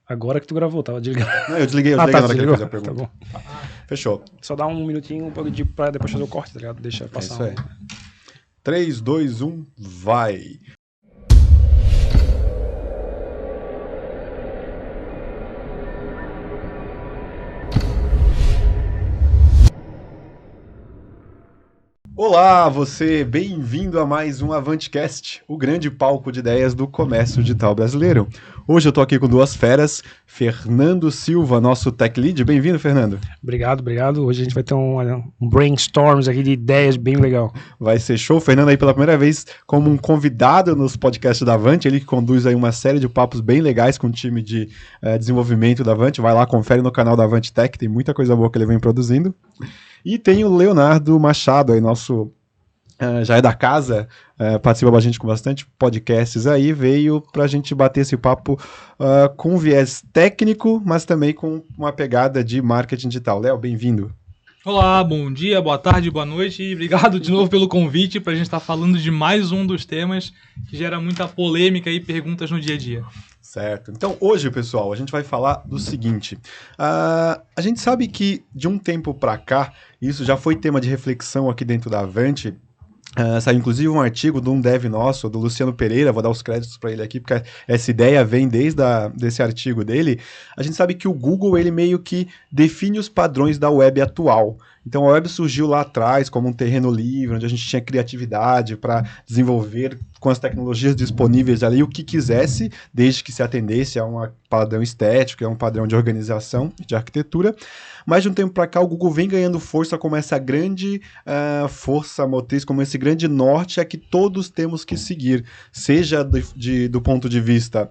Agora que tu gravou, tava desligado. Não, eu desliguei tá, na hora que ele desligou? fez a pergunta. Tá bom. Fechou. Só dá um minutinho pra depois fazer o corte, tá ligado? Deixa passar. Isso aí. 3, 2, 1, vai! Olá, você, bem-vindo a mais um AvanteCast, o grande palco de ideias do comércio digital brasileiro. Hoje eu tô aqui com duas feras, Fernando Silva, nosso Tech Lead. Bem-vindo, Fernando. Obrigado. Hoje a gente vai ter um brainstorms aqui de ideias bem legal. Vai ser show. Fernando aí pela primeira vez como um convidado nos podcasts da Avante, ele que conduz aí uma série de papos bem legais com o time de desenvolvimento da Avante. Vai lá, confere no canal da Avante Tech, tem muita coisa boa que ele vem produzindo. E tem o Leonardo Machado, aí nosso já é da casa, participa com a gente com bastante podcasts aí, veio pra gente bater esse papo com viés técnico, mas também com uma pegada de marketing digital. Léo, bem-vindo. Olá, bom dia, boa tarde, boa noite e obrigado de novo pelo convite para a gente estar falando de mais um dos temas que gera muita polêmica e perguntas no dia a dia. Certo. Então, hoje, pessoal, a gente vai falar do seguinte. A gente sabe que, de um tempo para cá, isso já foi tema de reflexão aqui dentro da Avante. Saiu inclusive um artigo de um dev nosso, do Luciano Pereira, vou dar os créditos para ele aqui, porque essa ideia vem desde desse artigo dele. A gente sabe que o Google, ele meio que define os padrões da web atual. Então a web surgiu lá atrás como um terreno livre, onde a gente tinha criatividade para desenvolver com as tecnologias disponíveis ali o que quisesse, desde que se atendesse a um padrão estético, a um padrão de organização, de arquitetura. Mas de um tempo para cá o Google vem ganhando força como essa grande força motriz, como esse grande norte a que todos temos que seguir, seja do ponto de vista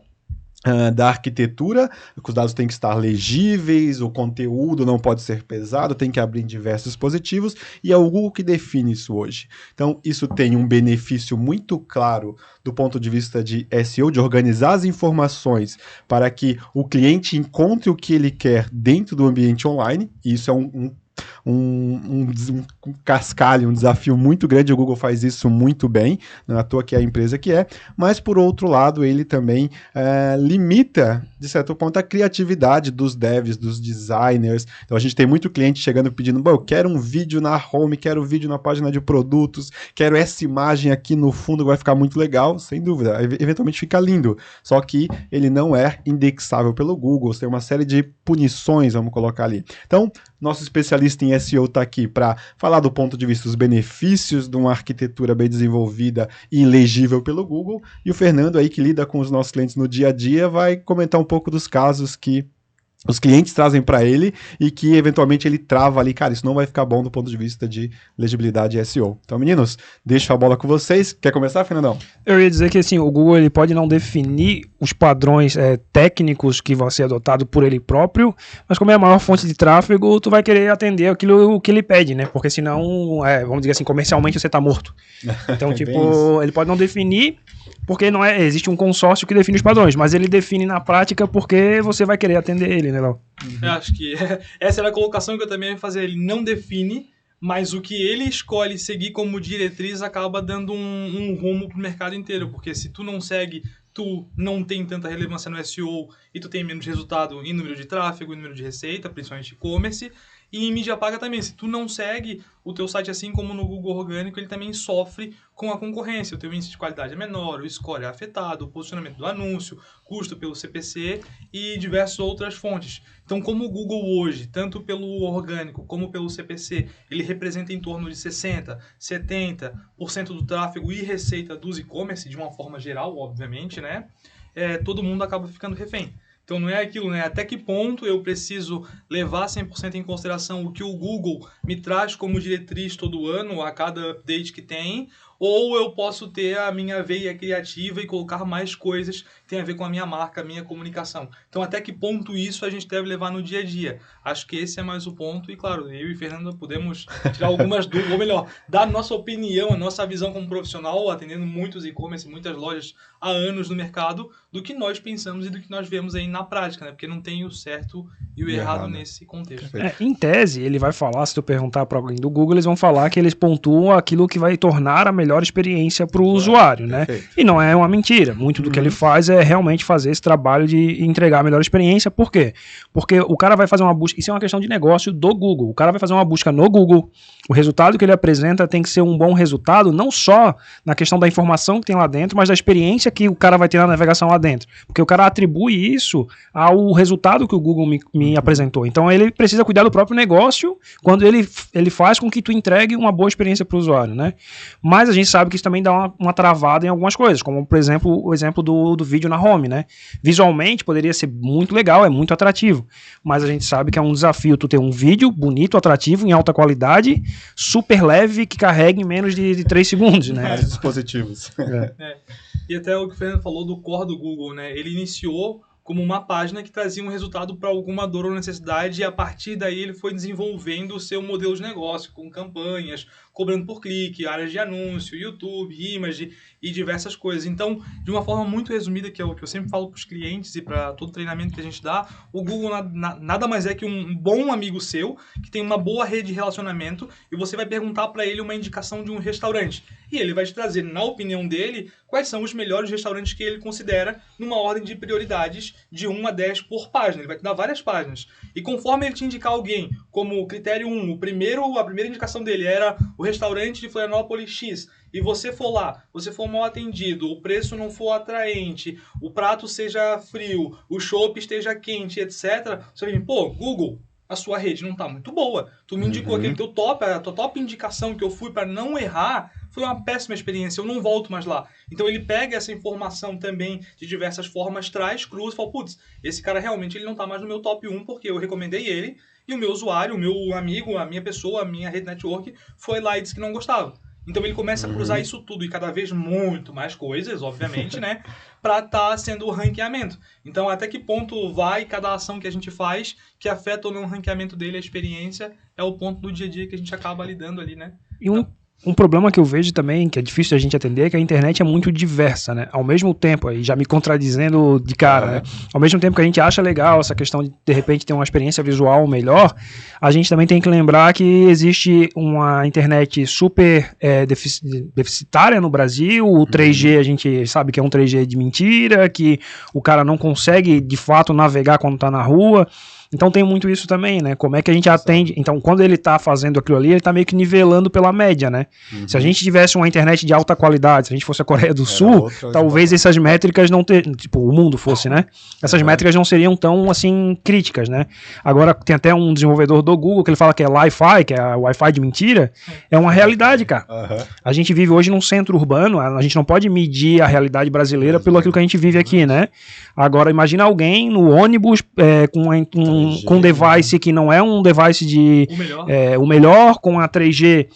da arquitetura, que os dados têm que estar legíveis, o conteúdo não pode ser pesado, tem que abrir em diversos dispositivos, e é o Google que define isso hoje. Então, isso tem um benefício muito claro do ponto de vista de SEO, de organizar as informações para que o cliente encontre o que ele quer dentro do ambiente online, e isso é um cascalho, um desafio muito grande. O Google faz isso muito bem, não é à toa que é a empresa que é, mas por outro lado ele também limita, de certo ponto, a criatividade dos devs, dos designers. Então a gente tem muito cliente chegando pedindo, eu quero um vídeo na home, quero um vídeo na página de produtos, quero essa imagem aqui no fundo, vai ficar muito legal, sem dúvida, eventualmente fica lindo, só que ele não é indexável pelo Google, tem uma série de punições, vamos colocar ali. Então, nosso especialista em SEO está aqui para falar do ponto de vista dos benefícios de uma arquitetura bem desenvolvida e legível pelo Google, e o Fernando aí que lida com os nossos clientes no dia a dia vai comentar um pouco dos casos que os clientes trazem para ele e que eventualmente ele trava ali, cara, isso não vai ficar bom do ponto de vista de legibilidade e SEO. Então, meninos, deixo a bola com vocês. Quer começar, Fernandão? Eu ia dizer que assim, o Google ele pode não definir os padrões técnicos que vão ser adotados por ele próprio, mas como é a maior fonte de tráfego, tu vai querer atender aquilo que ele pede, né? Porque senão, vamos dizer assim, comercialmente você tá morto. Então, tipo, ele pode não definir, porque não existe um consórcio que define os padrões, mas ele define na prática porque você vai querer atender ele, né, Léo? Eu acho que essa era a colocação que eu também ia fazer. Ele não define, mas o que ele escolhe seguir como diretriz acaba dando um rumo pro mercado inteiro, porque se tu não segue, tu não tem tanta relevância no SEO e tu tem menos resultado em número de tráfego, em número de receita, principalmente e-commerce, e em mídia paga também. Se tu não segue o teu site, assim como no Google Orgânico, ele também sofre com a concorrência. O teu índice de qualidade é menor, o score é afetado, o posicionamento do anúncio, custo pelo CPC e diversas outras fontes. Então, como o Google hoje, tanto pelo orgânico como pelo CPC, ele representa em torno de 60%, 70% do tráfego e receita dos e-commerce, de uma forma geral, obviamente, né? Todo mundo acaba ficando refém. Então não é aquilo, né? Até que ponto eu preciso levar 100% em consideração o que o Google me traz como diretriz todo ano, a cada update que tem, ou eu posso ter a minha veia criativa e colocar mais coisas que tem a ver com a minha marca, a minha comunicação. Então até que ponto isso a gente deve levar no dia a dia? Acho que esse é mais o ponto e claro, eu e Fernando podemos tirar algumas dúvidas, ou melhor, dar a nossa opinião, a nossa visão como profissional, atendendo muitos e-commerce, muitas lojas há anos no mercado, do que nós pensamos e do que nós vemos aí na prática, né? Porque não tem o certo e o errado nesse contexto. Em tese, ele vai falar, se tu perguntar para alguém do Google, eles vão falar que eles pontuam aquilo que vai tornar a melhor melhor experiência para o usuário, né? Perfeito. E não é uma mentira. Muito do que ele faz é realmente fazer esse trabalho de entregar a melhor experiência. Por quê? Porque o cara vai fazer uma busca, isso é uma questão de negócio do Google. O cara vai fazer uma busca no Google, o resultado que ele apresenta tem que ser um bom resultado, não só na questão da informação que tem lá dentro, mas da experiência que o cara vai ter na navegação lá dentro. Porque o cara atribui isso ao resultado que o Google me apresentou. Então ele precisa cuidar do próprio negócio quando ele faz com que tu entregue uma boa experiência para o usuário, né? Mas a gente sabe que isso também dá uma travada em algumas coisas, como por exemplo o exemplo do vídeo na home, né? Visualmente poderia ser muito legal, é muito atrativo, mas a gente sabe que é um desafio tu ter um vídeo bonito, atrativo, em alta qualidade, super leve, que carregue em menos de 3 segundos, né? Vários dispositivos. E até o que o Fernando falou do core do Google, né? Ele iniciou como uma página que trazia um resultado para alguma dor ou necessidade, e a partir daí ele foi desenvolvendo o seu modelo de negócio, com campanhas, cobrando por clique, áreas de anúncio, YouTube, image e diversas coisas. Então, de uma forma muito resumida, que é o que eu sempre falo para os clientes e para todo treinamento que a gente dá, o Google nada mais é que um bom amigo seu, que tem uma boa rede de relacionamento, e você vai perguntar para ele uma indicação de um restaurante. E ele vai te trazer, na opinião dele, quais são os melhores restaurantes que ele considera numa ordem de prioridades de 1 a 10 por página. Ele vai te dar várias páginas. E conforme ele te indicar alguém, como critério 1, a primeira indicação dele era o restaurante de Florianópolis X, e você for lá, você for mal atendido, o preço não for atraente, o prato seja frio, o chopp esteja quente, etc., você vai vir, pô, Google, a sua rede não tá muito boa. Tu me indicou aquele teu top, a tua top indicação que eu fui para não errar, foi uma péssima experiência, eu não volto mais lá. Então ele pega essa informação também de diversas formas, traz, cruza e fala, putz, esse cara realmente ele não tá mais no meu top 1 porque eu recomendei ele, e o meu usuário, o meu amigo, a minha pessoa, a minha rede network foi lá e disse que não gostava. Então ele começa a cruzar isso tudo e cada vez muito mais coisas, obviamente, né? Para estar sendo o ranqueamento. Então até que ponto vai cada ação que a gente faz que afeta ou não o ranqueamento dele, a experiência, é o ponto do dia a dia que a gente acaba lidando ali, né? E um problema que eu vejo também, que é difícil a gente atender, é que a internet é muito diversa, né? Ao mesmo tempo, aí já me contradizendo de cara, né? Ao mesmo tempo que a gente acha legal essa questão de repente ter uma experiência visual melhor, a gente também tem que lembrar que existe uma internet super deficitária no Brasil, o 3G a gente sabe que é um 3G de mentira, que o cara não consegue de fato navegar quando tá na rua. Então tem muito isso também, né? Como é que a gente atende... Então, quando ele tá fazendo aquilo ali, ele tá meio que nivelando pela média, né? Se a gente tivesse uma internet de alta qualidade, se a gente fosse a Coreia do Sul, talvez essas métricas não teriam... Tipo, o mundo fosse, né? Essas métricas não seriam tão, assim, críticas, né? Agora, tem até um desenvolvedor do Google que ele fala que é Li-Fi, que é Wi-Fi de mentira. É uma realidade, cara. A gente vive hoje num centro urbano, a gente não pode medir a realidade brasileira pelo aquilo que a gente vive aqui, né? Agora, imagina alguém no ônibus com um device que não é um device de o melhor, com a 3G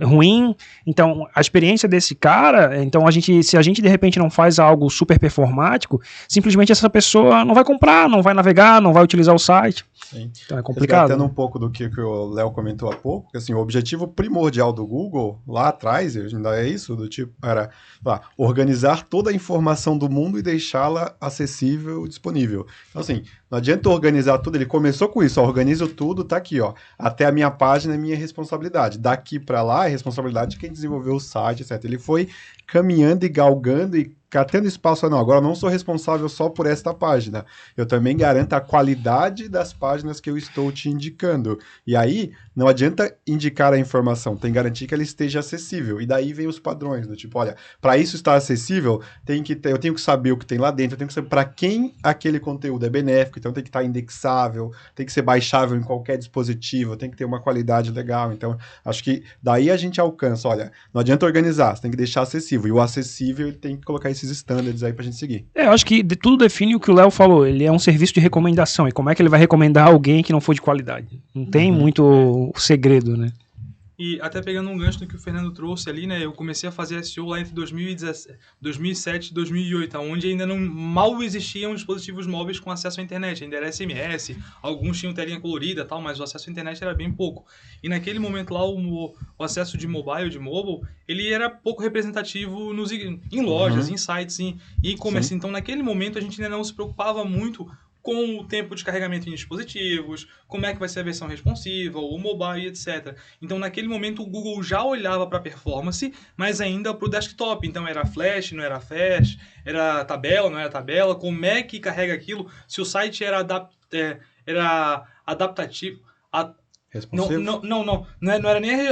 ruim. Então, a experiência desse cara, então se a gente de repente não faz algo super performático, simplesmente essa pessoa não vai comprar, não vai navegar, não vai utilizar o site. Sim. Então é complicado. Resgatando um pouco do que o Léo comentou há pouco, que assim, o objetivo primordial do Google, lá atrás, ainda é isso, do tipo, era organizar toda a informação do mundo e deixá-la acessível e disponível. Então assim, não adianta organizar tudo, ele começou com isso, organizo tudo, tá aqui, ó, até a minha página é minha responsabilidade. Daqui para lá é responsabilidade de quem desenvolveu o site, etc. Ele foi caminhando e galgando e catando espaço, não, agora eu não sou responsável só por esta página, eu também garanto a qualidade das páginas que eu estou te indicando, e aí não adianta indicar a informação, tem que garantir que ela esteja acessível, e daí vem os padrões, do tipo, olha, para isso estar acessível, eu tenho que saber o que tem lá dentro, eu tenho que saber para quem aquele conteúdo é benéfico, então tem que estar indexável, tem que ser baixável em qualquer dispositivo, tem que ter uma qualidade legal, então acho que daí a gente alcança, olha, não adianta organizar, você tem que deixar acessível, e o acessível ele tem que colocar esses standards aí pra gente seguir. Eu acho que tudo define o que o Léo falou. Ele é um serviço de recomendação. E como é que ele vai recomendar alguém que não for de qualidade? Não tem muito segredo, né? E até pegando um gancho do que o Fernando trouxe ali, né? Eu comecei a fazer SEO lá entre 2007 e 2008, onde ainda mal existiam dispositivos móveis com acesso à internet. Ainda era SMS, alguns tinham telinha colorida e tal, mas o acesso à internet era bem pouco. E naquele momento lá, o acesso de mobile, ele era pouco representativo em lojas, em sites, em e-commerce. Então naquele momento a gente ainda não se preocupava muito com o tempo de carregamento em dispositivos, como é que vai ser a versão responsiva, o mobile, etc. Então, naquele momento, o Google já olhava para a performance, mas ainda para o desktop. Então, era flash, não era flash, era tabela, não era tabela, como é que carrega aquilo, se o site era adaptativo. Responsivo? Não era nem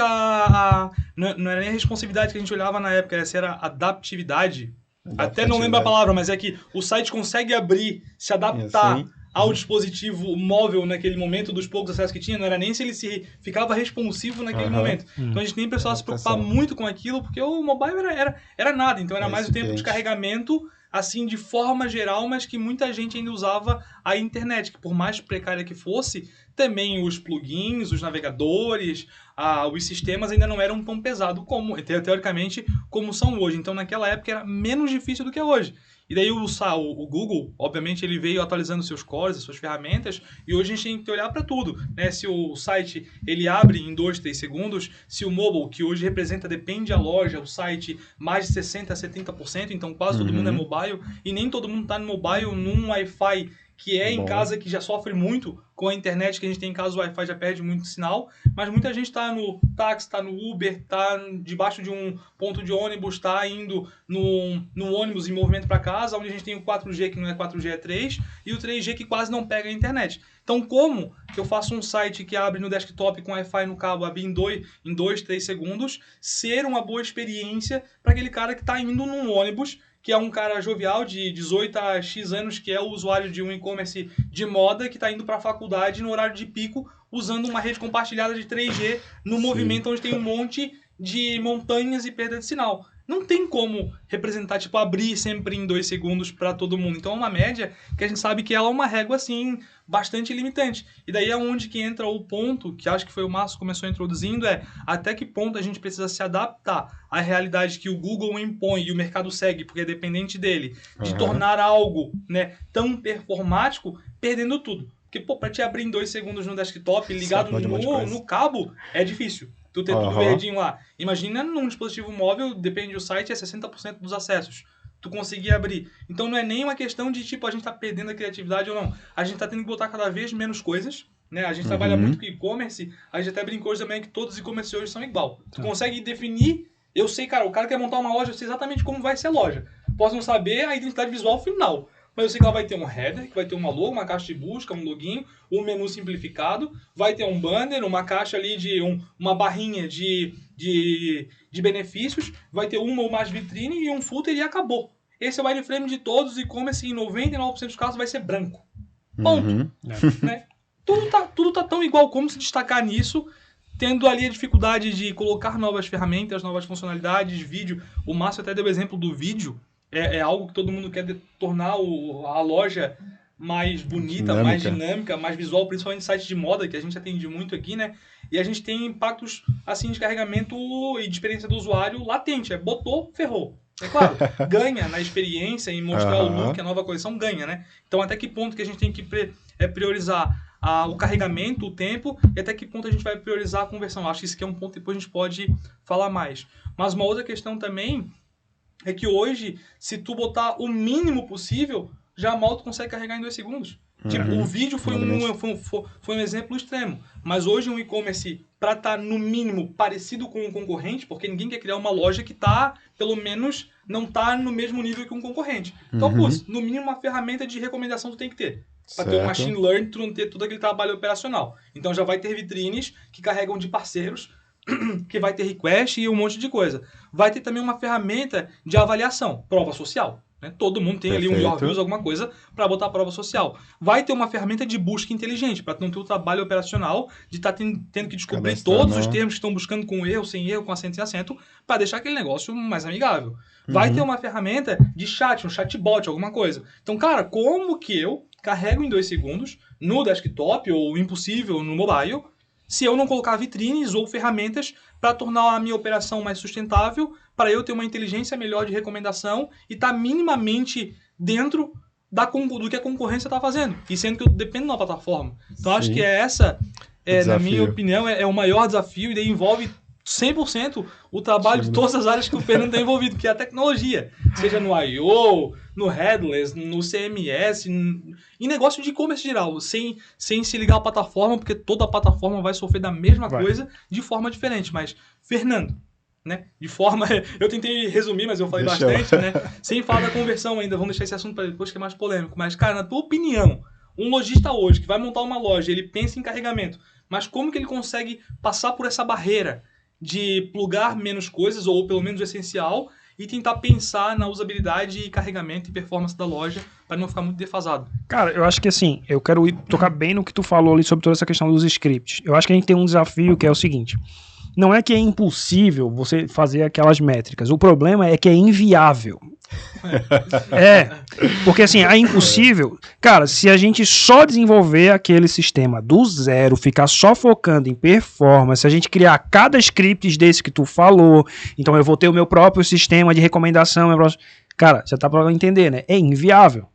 não era nem a responsividade que a gente olhava na época, essa era a adaptividade. Até não lembro a palavra, mas é que o site consegue abrir, se adaptar ao dispositivo móvel naquele momento, dos poucos acessos que tinha. Não era nem se ele ficava responsivo naquele momento. Então a gente nem precisava se preocupar muito com aquilo, porque o mobile era nada. Então era mais o tempo de carregamento, assim, de forma geral, mas que muita gente ainda usava a internet, que por mais precária que fosse, também os plugins, os navegadores, os sistemas ainda não eram tão pesados como, teoricamente, como são hoje. Então, naquela época, era menos difícil do que é hoje. E daí o Google, obviamente, ele veio atualizando seus cores, as suas ferramentas, e hoje a gente tem que olhar para tudo, né? Se o site ele abre em 2, 3 segundos, se o mobile, que hoje representa, depende da loja, o site, mais de 60% a 70%, então quase todo mundo é mobile, e nem todo mundo está no mobile num Wi-Fi que é em casa, que já sofre muito com a internet que a gente tem em casa, o Wi-Fi já perde muito sinal, mas muita gente está no táxi, está no Uber, está debaixo de um ponto de ônibus, está indo no ônibus em movimento para casa, onde a gente tem o 4G, que não é 4G, é 3, e o 3G que quase não pega a internet. Então, como que eu faço um site que abre no desktop com Wi-Fi no cabo, abre em 2, 3 segundos, ser uma boa experiência para aquele cara que está indo num ônibus, que é um cara jovial de 18 a X anos, que é o usuário de um e-commerce de moda, que está indo para a faculdade no horário de pico, usando uma rede compartilhada de 3G no movimento onde tem um monte de montanhas e perda de sinal. Não tem como representar, tipo, abrir sempre em 2 segundos para todo mundo. Então é uma média que a gente sabe que ela é uma régua, assim, bastante limitante. E daí é onde que entra o ponto, que acho que foi o Márcio que começou introduzindo, até que ponto a gente precisa se adaptar à realidade que o Google impõe e o mercado segue, porque é dependente dele, de tornar algo, né, tão performático, perdendo tudo. Porque, pô, para te abrir em 2 segundos no desktop, ligado no cabo, é difícil. Tu ter tudo verdinho lá. Imagina num dispositivo móvel, depende do site, é 60% dos acessos. Tu conseguir abrir. Então não é nem uma questão de, tipo, a gente tá perdendo a criatividade ou não. A gente tá tendo que botar cada vez menos coisas, né? A gente trabalha muito com e-commerce, a gente até brincou hoje também que todos os e-commerce hoje são igual. Tu consegue definir, eu sei, cara, o cara quer montar uma loja, eu sei exatamente como vai ser a loja. Posso não saber a identidade visual final, mas eu sei que ela vai ter um header, que vai ter uma logo, uma caixa de busca, um login, um menu simplificado, vai ter um banner, uma caixa ali de uma barrinha de benefícios, vai ter uma ou mais vitrine e um footer e acabou. Esse é o wireframe de todos os e-commerce e em 99% dos casos vai ser branco. Ponto. Né? Tudo tá tão igual. Como se destacar nisso, tendo ali a dificuldade de colocar novas ferramentas, novas funcionalidades, vídeo. O Márcio até deu o exemplo do vídeo. É algo que todo mundo quer tornar a loja mais bonita, mais dinâmica, mais visual, principalmente sites de moda, que a gente atende muito aqui, né? E a gente tem impactos, assim, de carregamento e de experiência do usuário latente. Botou, ferrou. É claro, ganha na experiência, em mostrar o look, a nova coleção, ganha, né? Então, até que ponto que a gente tem que priorizar o carregamento, o tempo, e até que ponto a gente vai priorizar a conversão. Acho que isso aqui é um ponto que depois a gente pode falar mais. Mas uma outra questão também é que hoje, se tu botar o mínimo possível, já mal tu consegue carregar em 2 segundos. Tipo, o vídeo foi um exemplo extremo. Mas hoje um e-commerce, para estar no mínimo parecido com um concorrente, porque ninguém quer criar uma loja que tá, pelo menos, não tá no mesmo nível que um concorrente. Então, no mínimo uma ferramenta de recomendação tu tem que ter. Para ter um machine learning, tu não ter todo aquele trabalho operacional. Então já vai ter vitrines que carregam de parceiros, que vai ter request e um monte de coisa. Vai ter também uma ferramenta de avaliação, prova social. Né? Todo mundo tem ali um Your Views, alguma coisa, para botar a prova social. Vai ter uma ferramenta de busca inteligente, para não ter o trabalho operacional de estar tendo que descobrir todos os termos que estão buscando com erro, sem erro, com acento sem acento, para deixar aquele negócio mais amigável. Vai ter uma ferramenta de chat, um chatbot, alguma coisa. Então, cara, como que eu carrego em 2 segundos no desktop ou impossível no mobile, se eu não colocar vitrines ou ferramentas para tornar a minha operação mais sustentável, para eu ter uma inteligência melhor de recomendação e estar minimamente dentro do que a concorrência está fazendo. E sendo que eu dependo da plataforma. Então, acho que na minha opinião, é o maior desafio e daí envolve 100% o trabalho de todas as áreas que o Fernando está envolvido, que é a tecnologia. Seja no I.O., no headless, no CMS, em negócio de e-commerce geral, sem se ligar à plataforma, porque toda a plataforma vai sofrer da mesma coisa de forma diferente. Mas, Fernando, né? De forma... Eu tentei resumir, mas eu falei bastante, né? Sem falar da conversão ainda, vamos deixar esse assunto para depois, que é mais polêmico. Mas, cara, na tua opinião, um lojista hoje que vai montar uma loja, ele pensa em carregamento, mas como que ele consegue passar por essa barreira de plugar menos coisas, ou pelo menos o essencial, e tentar pensar na usabilidade e carregamento e performance da loja para não ficar muito defasado? Cara, eu acho que assim, eu quero tocar bem no que tu falou ali sobre toda essa questão dos scripts. Eu acho que a gente tem um desafio que é o seguinte: não é que é impossível você fazer aquelas métricas, o problema é que é inviável. Porque assim, é impossível. Cara, se a gente só desenvolver aquele sistema do zero, ficar só focando em performance, se a gente criar cada script desse que tu falou, então eu vou ter o meu próprio sistema de recomendação, cara, já tá pra entender, né? É inviável.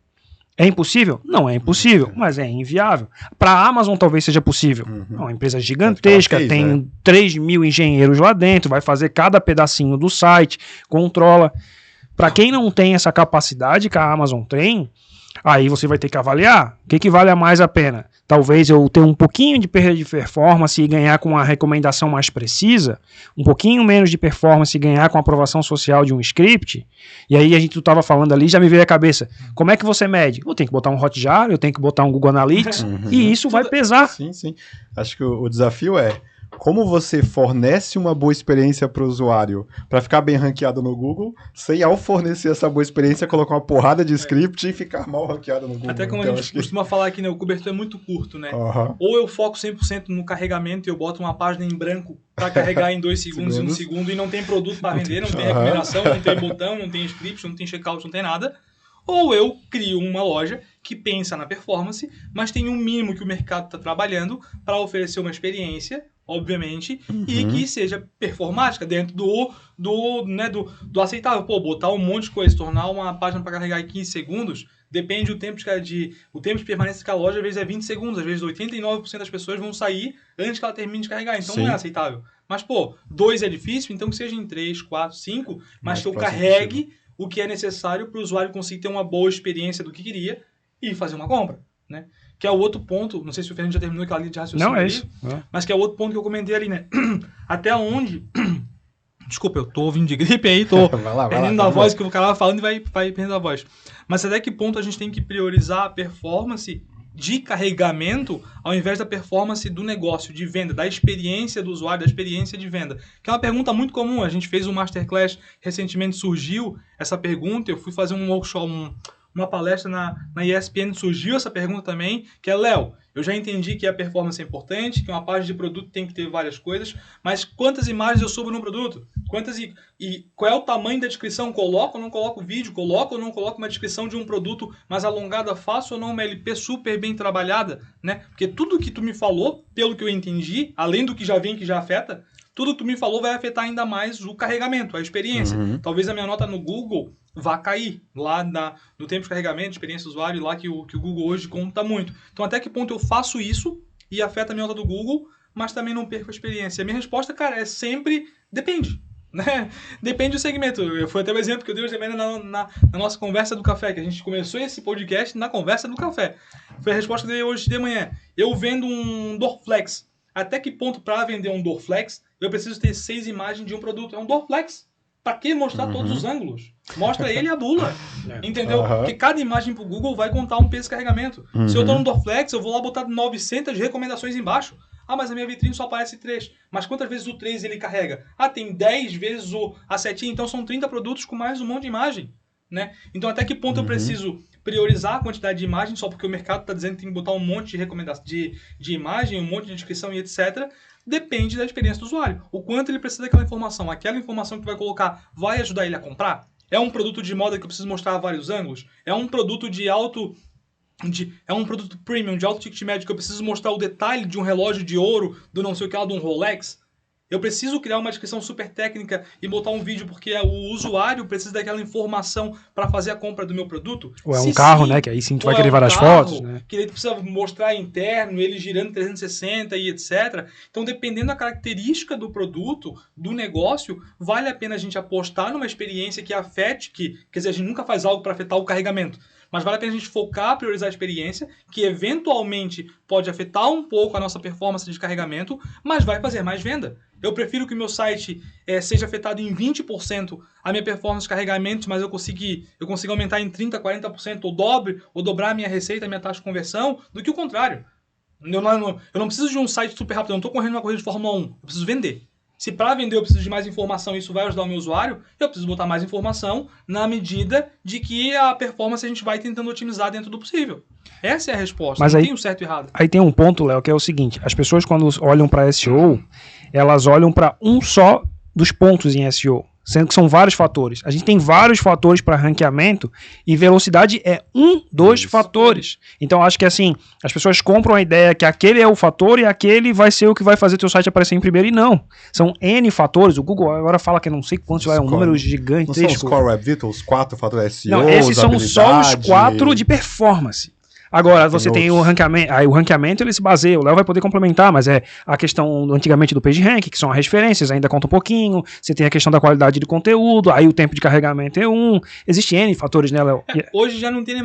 É impossível? Não é impossível, mas é inviável. Para a Amazon talvez seja possível. É uma empresa gigantesca, tem 3 mil engenheiros lá dentro, vai fazer cada pedacinho do site, controla. Para quem não tem essa capacidade que a Amazon tem, aí você vai ter que avaliar o que vale mais a pena. Talvez eu ter um pouquinho de perda de performance e ganhar com uma recomendação mais precisa, um pouquinho menos de performance e ganhar com a aprovação social de um script. E aí a gente estava falando ali, já me veio a cabeça, como é que você mede? Eu tenho que botar um Hotjar, eu tenho que botar um Google Analytics, e isso vai pesar. Sim, sim. Acho que o desafio é como você fornece uma boa experiência para o usuário para ficar bem ranqueado no Google, sem ao fornecer essa boa experiência colocar uma porrada de script e ficar mal ranqueado no Google. Até como então, a gente costuma falar aqui, né, o cobertor é muito curto, né? Ou eu foco 100% no carregamento e eu boto uma página em branco para carregar em 2 segundos e 1 segundo e não tem produto para vender, não tem recomendação, não tem botão, não tem script, não tem checkout, não tem nada. Ou eu crio uma loja que pensa na performance, mas tem um mínimo que o mercado está trabalhando para oferecer uma experiência, obviamente, e que seja performática dentro do aceitável. Pô, botar um monte de coisa, tornar uma página para carregar em 15 segundos, depende do tempo o tempo de permanência que a loja, às vezes é 20 segundos, às vezes 89% das pessoas vão sair antes que ela termine de carregar, então não é aceitável. Mas, pô, 2 é difícil, então que seja em 3, 4, 5, mas que eu carregue o que é necessário para o usuário conseguir ter uma boa experiência do que queria e fazer uma compra, né? Que é o outro ponto, não sei se o Fernando já terminou aquela linha de raciocínio. Não, é isso. Mas que é o outro ponto que eu comentei ali, né? Até onde... Desculpa, eu tô ouvindo de gripe aí, tô perdendo a voz, que o cara vai falando e vai perdendo a voz. Mas até que ponto a gente tem que priorizar a performance de carregamento ao invés da performance do negócio, de venda, da experiência do usuário, da experiência de venda? Que é uma pergunta muito comum. A gente fez um Masterclass, recentemente surgiu essa pergunta, eu fui fazer um workshop, uma palestra na ESPN, surgiu essa pergunta também, que é, Léo, eu já entendi que a performance é importante, que uma página de produto tem que ter várias coisas, mas quantas imagens eu subo no produto? E qual é o tamanho da descrição? Coloco ou não coloco vídeo? Coloco ou não coloco uma descrição de um produto mais alongada? Faço ou não uma LP super bem trabalhada? Né? Porque tudo que tu me falou, pelo que eu entendi, além do que já vem, que já afeta, tudo que tu me falou vai afetar ainda mais o carregamento, a experiência. Talvez a minha nota no Google vá cair lá no tempo de carregamento, experiência do usuário, lá que o Google hoje conta muito. Então, até que ponto eu faço isso e afeta a minha nota do Google, mas também não perco a experiência? A minha resposta, cara, é sempre depende. Né? Depende do segmento. Foi até o exemplo que eu dei hoje também na nossa conversa do café, que a gente começou esse podcast na conversa do café. Foi a resposta que eu dei hoje de manhã. Eu vendo um Dorflex. Até que ponto, para vender um Dorflex, eu preciso ter 6 imagens de um produto? É um Dorflex. Pra que mostrar todos os ângulos? Mostra ele e a bula. Entendeu? Porque cada imagem pro Google vai contar um peso de carregamento. Se eu tô no Dorflex, eu vou lá botar 900 recomendações embaixo. Ah, mas a minha vitrine só aparece 3. Mas quantas vezes o 3 ele carrega? Ah, tem 10 vezes a setinha, então são 30 produtos com mais um monte de imagem. Né? Então até que ponto eu preciso priorizar a quantidade de imagens só porque o mercado está dizendo que tem que botar um monte de recomendação de imagem, um monte de descrição e etc. Depende da experiência do usuário. O quanto ele precisa daquela informação. Aquela informação que vai colocar vai ajudar ele a comprar? É um produto de moda que eu preciso mostrar vários ângulos? É um produto é um produto premium, de alto ticket médio, que eu preciso mostrar o detalhe de um relógio de ouro, do não sei o que lá, de um Rolex? Eu preciso criar uma descrição super técnica e botar um vídeo porque o usuário precisa daquela informação para fazer a compra do meu produto? Ou é um carro, sim, né? Que aí sim tu ou vai querer um várias carro, fotos, né? que ele precisa mostrar interno, ele girando 360 e etc. Então, dependendo da característica do produto, do negócio, vale a pena a gente apostar numa experiência que afete, quer dizer, a gente nunca faz algo para afetar o carregamento. Mas vale a pena a gente focar, priorizar a experiência, que eventualmente pode afetar um pouco a nossa performance de carregamento, mas vai fazer mais venda. Eu prefiro que o meu site seja afetado em 20% a minha performance de carregamento, mas eu consigo aumentar em 30%, 40%, ou dobrar a minha receita, a minha taxa de conversão, do que o contrário. Eu não preciso de um site super rápido, eu não estou correndo uma corrida de Fórmula 1, eu preciso vender. Se para vender eu preciso de mais informação e isso vai ajudar o meu usuário, eu preciso botar mais informação na medida de que a performance a gente vai tentando otimizar dentro do possível. Essa é a resposta, mas não aí, tem o certo e errado. Aí tem um ponto, Léo, que é o seguinte, as pessoas quando olham para SEO, elas olham para um só dos pontos em SEO, sendo que são vários fatores. A gente tem vários fatores para ranqueamento e velocidade é um dos fatores. Então acho que assim, as pessoas compram a ideia que aquele é o fator e aquele vai ser o que vai fazer teu site aparecer em primeiro, e não. São N fatores. O Google agora fala que não sei quantos, é um número gigantesco. Não são os Core Web Vitals, os 4 fatores SEO, não, esses são só os 4 de performance. Agora, você tem o ranqueamento, aí o ranqueamento ele se baseia, o Léo vai poder complementar, mas é a questão antigamente do PageRank, que são as referências, ainda conta um pouquinho, você tem a questão da qualidade de conteúdo, aí o tempo de carregamento é existe N fatores, né, Léo? Hoje já não tem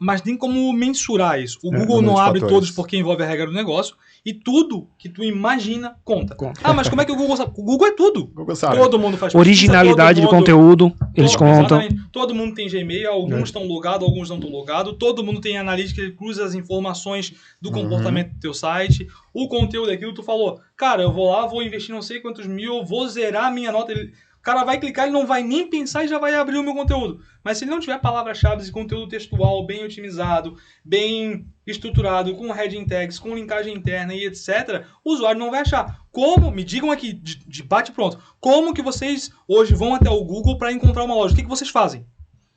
mais nem como mensurar isso. O Google não abre todos porque envolve a regra do negócio, e tudo que tu imagina conta. Ah, mas como é que o Google sabe? O Google é tudo. Google sabe. Todo mundo faz originalidade de conteúdo, eles contam. Exatamente. Todo mundo tem Gmail, alguns estão logados, alguns não estão logados. Todo mundo tem analítica, ele cruza as informações do comportamento do teu site. O conteúdo é aquilo que tu falou. Cara, eu vou lá, vou investir não sei quantos mil, eu vou zerar a minha nota. O cara vai clicar, ele não vai nem pensar e já vai abrir o meu conteúdo. Mas se ele não tiver palavras-chave e conteúdo textual bem otimizado, bem estruturado, com heading tags, com linkagem interna e etc., o usuário não vai achar. Como, me digam aqui, de bate pronto, como que vocês hoje vão até o Google para encontrar uma loja? O que vocês fazem?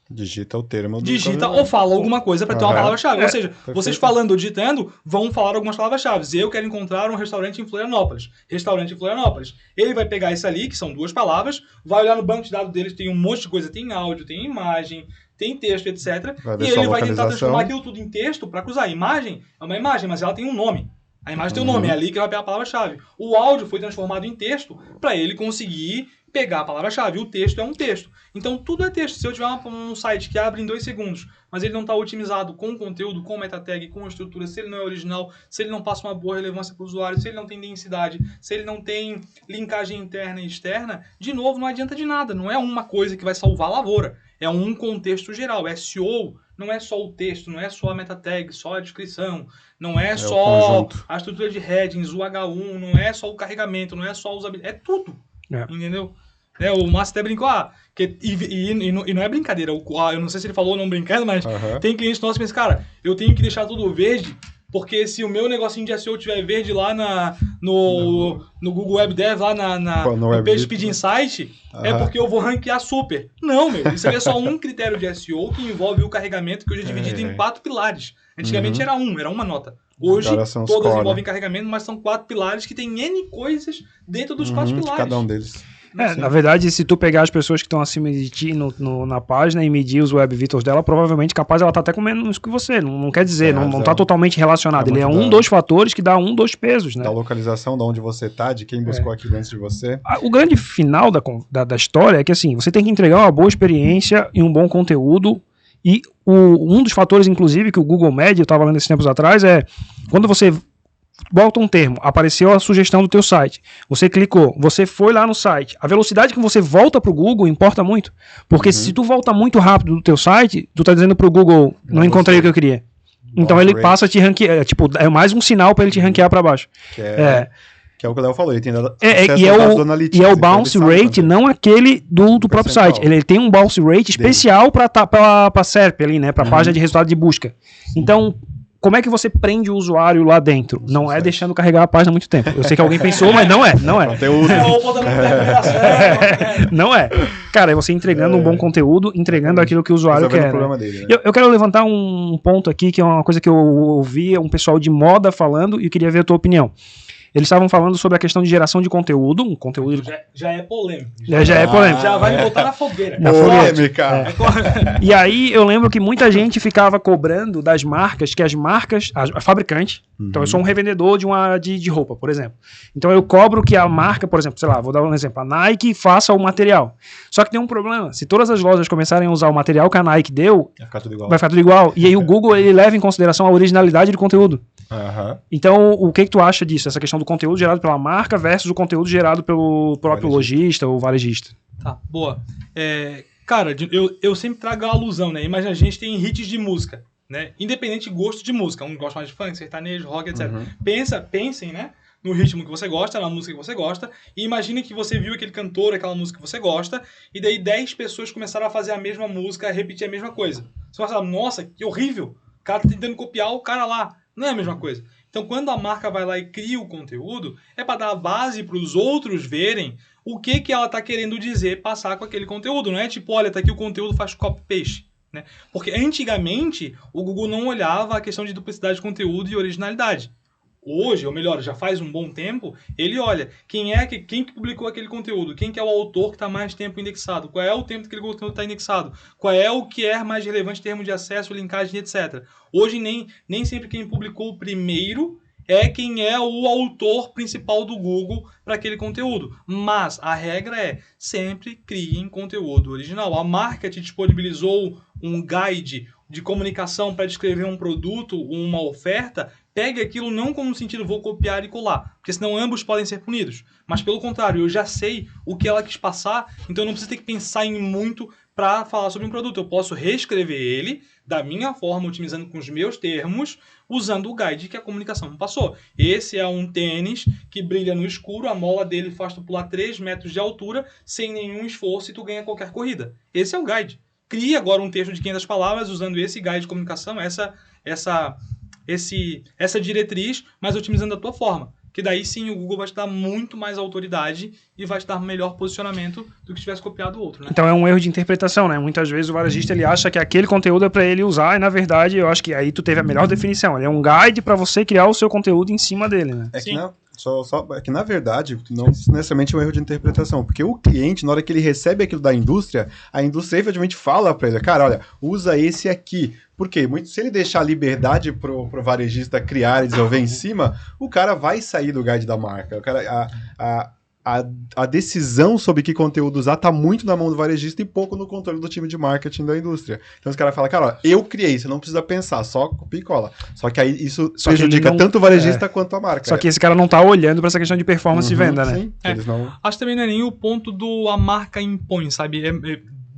Digita o termo. Digita ou fala alguma coisa para ter uma palavra-chave. Ou seja, perfeito. Vocês falando ou digitando, vão falar algumas palavras-chave. Eu quero encontrar um restaurante em Florianópolis. Restaurante em Florianópolis. Ele vai pegar isso ali, que são 2 palavras, vai olhar no banco de dados deles, tem um monte de coisa. Tem áudio, tem imagem, tem texto, etc. E ele vai tentar transformar aquilo tudo em texto para cruzar. A imagem é uma imagem, mas ela tem um nome. A imagem tem um nome, é ali que ele vai pegar a palavra-chave. O áudio foi transformado em texto para ele conseguir pegar a palavra-chave. O texto é um texto. Então, tudo é texto. Se eu tiver um site que abre em 2 segundos, mas ele não está otimizado com conteúdo, com meta tag, com estrutura, se ele não é original, se ele não passa uma boa relevância para o usuário, se ele não tem densidade, se ele não tem linkagem interna e externa, de novo, não adianta de nada. Não é uma coisa que vai salvar a lavoura. É um contexto geral. SEO não é só o texto, não é só a meta tag, só a descrição, não é só a estrutura de headings, o H1, não é só o carregamento, não é só a usabilidade, é tudo. Entendeu? O Márcio até brincou, e não é brincadeira, eu não sei se ele falou ou não brincando, mas tem clientes nossos que pensam, cara, eu tenho que deixar tudo verde, porque se o meu negocinho de SEO tiver verde lá no Google Web Dev, lá no PageSpeed Insight, é porque eu vou ranquear super. Não, isso aí é só um critério de SEO que envolve o carregamento, que hoje é dividido em 4 pilares. Antigamente era uma nota. Hoje, todas envolvem carregamento, mas são 4 pilares que tem N coisas dentro dos 4 pilares. Cada um deles. Na verdade, se tu pegar as pessoas que estão acima de ti na página e medir os Web Vitals dela, provavelmente capaz ela tá até com menos que você. Não quer dizer, não tá totalmente relacionado. Ele é um dos fatores que dá dos pesos, né? Da localização, de onde você tá, de quem buscou aquilo antes de você. O grande final da história é que assim, você tem que entregar uma boa experiência e um bom conteúdo. E um dos fatores, inclusive, que o Google mede, eu estava lendo esses tempos atrás, é quando você bota um termo, apareceu a sugestão do teu site, você clicou, você foi lá no site, a velocidade que você volta pro Google importa muito, porque se tu volta muito rápido do teu site, tu tá dizendo pro Google, não encontrei o que eu queria. Então ele passa a te ranquear, é mais um sinal para ele te ranquear para baixo. Que é o que o Léo falou, ele tem e é o bounce rate, não aquele do próprio site. Ele tem um bounce rate especial para SERP ali, né, para página de resultado de busca. Então, como é que você prende o usuário lá dentro? Não é deixando carregar a página muito tempo. Eu sei que alguém pensou, mas não é. Não é. Cara, é você entregando um bom conteúdo, entregando aquilo que o usuário quer. Eu quero levantar um ponto aqui, que é uma coisa que eu ouvi um pessoal de moda falando e eu queria ver a tua opinião. eles estavam falando sobre a questão de geração de conteúdo, um conteúdo... Já é polêmico. Já é polêmico. Já vai me botar na fogueira. Na polêmica. E aí eu lembro que muita gente ficava cobrando das marcas, a fabricante, então eu sou um revendedor de roupa, por exemplo. Então eu cobro que a marca, por exemplo, sei lá, vou dar um exemplo, a Nike faça o material. Só que tem um problema, se todas as lojas começarem a usar o material que a Nike deu, vai ficar tudo igual. E aí o Google, ele leva em consideração a originalidade do conteúdo. Então, o que tu acha disso? Essa questão do conteúdo gerado pela marca versus o conteúdo gerado pelo próprio lojista ou varejista? Tá, boa. Cara, eu sempre trago a alusão, né? Imagina, a gente tem hits de música, né? Independente de gosto de música. Um gosta mais de funk, sertanejo, rock, etc. Pensem, né? No ritmo que você gosta, na música que você gosta, e imagine que você viu aquele cantor, aquela música que você gosta, e daí 10 pessoas começaram a fazer a mesma música, a repetir a mesma coisa. Você vai falar, nossa, que horrível! O cara tá tentando copiar o cara lá. Não é a mesma coisa. Então, quando a marca vai lá e cria o conteúdo, é para dar a base para os outros verem o que ela está querendo dizer, passar com aquele conteúdo. Não é tipo, olha, tá aqui o conteúdo, faz copy-paste. Né? Porque antigamente, o Google não olhava a questão de duplicidade de conteúdo e originalidade. Hoje, ou melhor, já faz um bom tempo, ele olha quem que publicou aquele conteúdo, quem que é o autor que está mais tempo indexado, qual é o tempo que aquele conteúdo está indexado, qual é o que é mais relevante em termos de acesso, linkagem, etc. Hoje, nem sempre quem publicou o primeiro é quem é o autor principal do Google para aquele conteúdo. Mas a regra é, sempre criem conteúdo original. A marca te disponibilizou um guide de comunicação para descrever um produto, uma oferta, pegue aquilo não como no sentido vou copiar e colar, porque senão ambos podem ser punidos. Mas pelo contrário, eu já sei o que ela quis passar, então eu não preciso ter que pensar em muito para falar sobre um produto. Eu posso reescrever ele da minha forma, otimizando com os meus termos, usando o guide que a comunicação me passou. Esse é um tênis que brilha no escuro, a mola dele faz tu pular 3 metros de altura sem nenhum esforço e tu ganha qualquer corrida. Esse é o guide. Crie agora um texto de 500 palavras usando esse guide de comunicação, essa diretriz, mas otimizando da tua forma. Que daí sim o Google vai te dar muito mais autoridade e vai te dar melhor posicionamento do que se tivesse copiado o outro, né? Então é um erro de interpretação, né? Muitas vezes o varejista ele acha que aquele conteúdo é para ele usar e na verdade eu acho que aí tu teve a melhor definição. Ele é um guide para você criar o seu conteúdo em cima dele, né? É que na verdade não necessariamente é um erro de interpretação, porque o cliente, na hora que ele recebe aquilo da indústria, a indústria efetivamente fala para ele, cara, olha, usa esse aqui. Por quê? Se ele deixar a liberdade pro varejista criar e desenvolver em cima, o cara vai sair do guide da marca. O cara, a decisão sobre que conteúdo usar tá muito na mão do varejista e pouco no controle do time de marketing da indústria. Então os caras falam, cara, ó, eu criei, você não precisa pensar, só copia e cola. Só que aí isso prejudica tanto o varejista quanto a marca. Só que esse cara não tá olhando para essa questão de performance de venda, né? Sim, eles não... Acho que também não é nem o ponto do a marca impõe, sabe?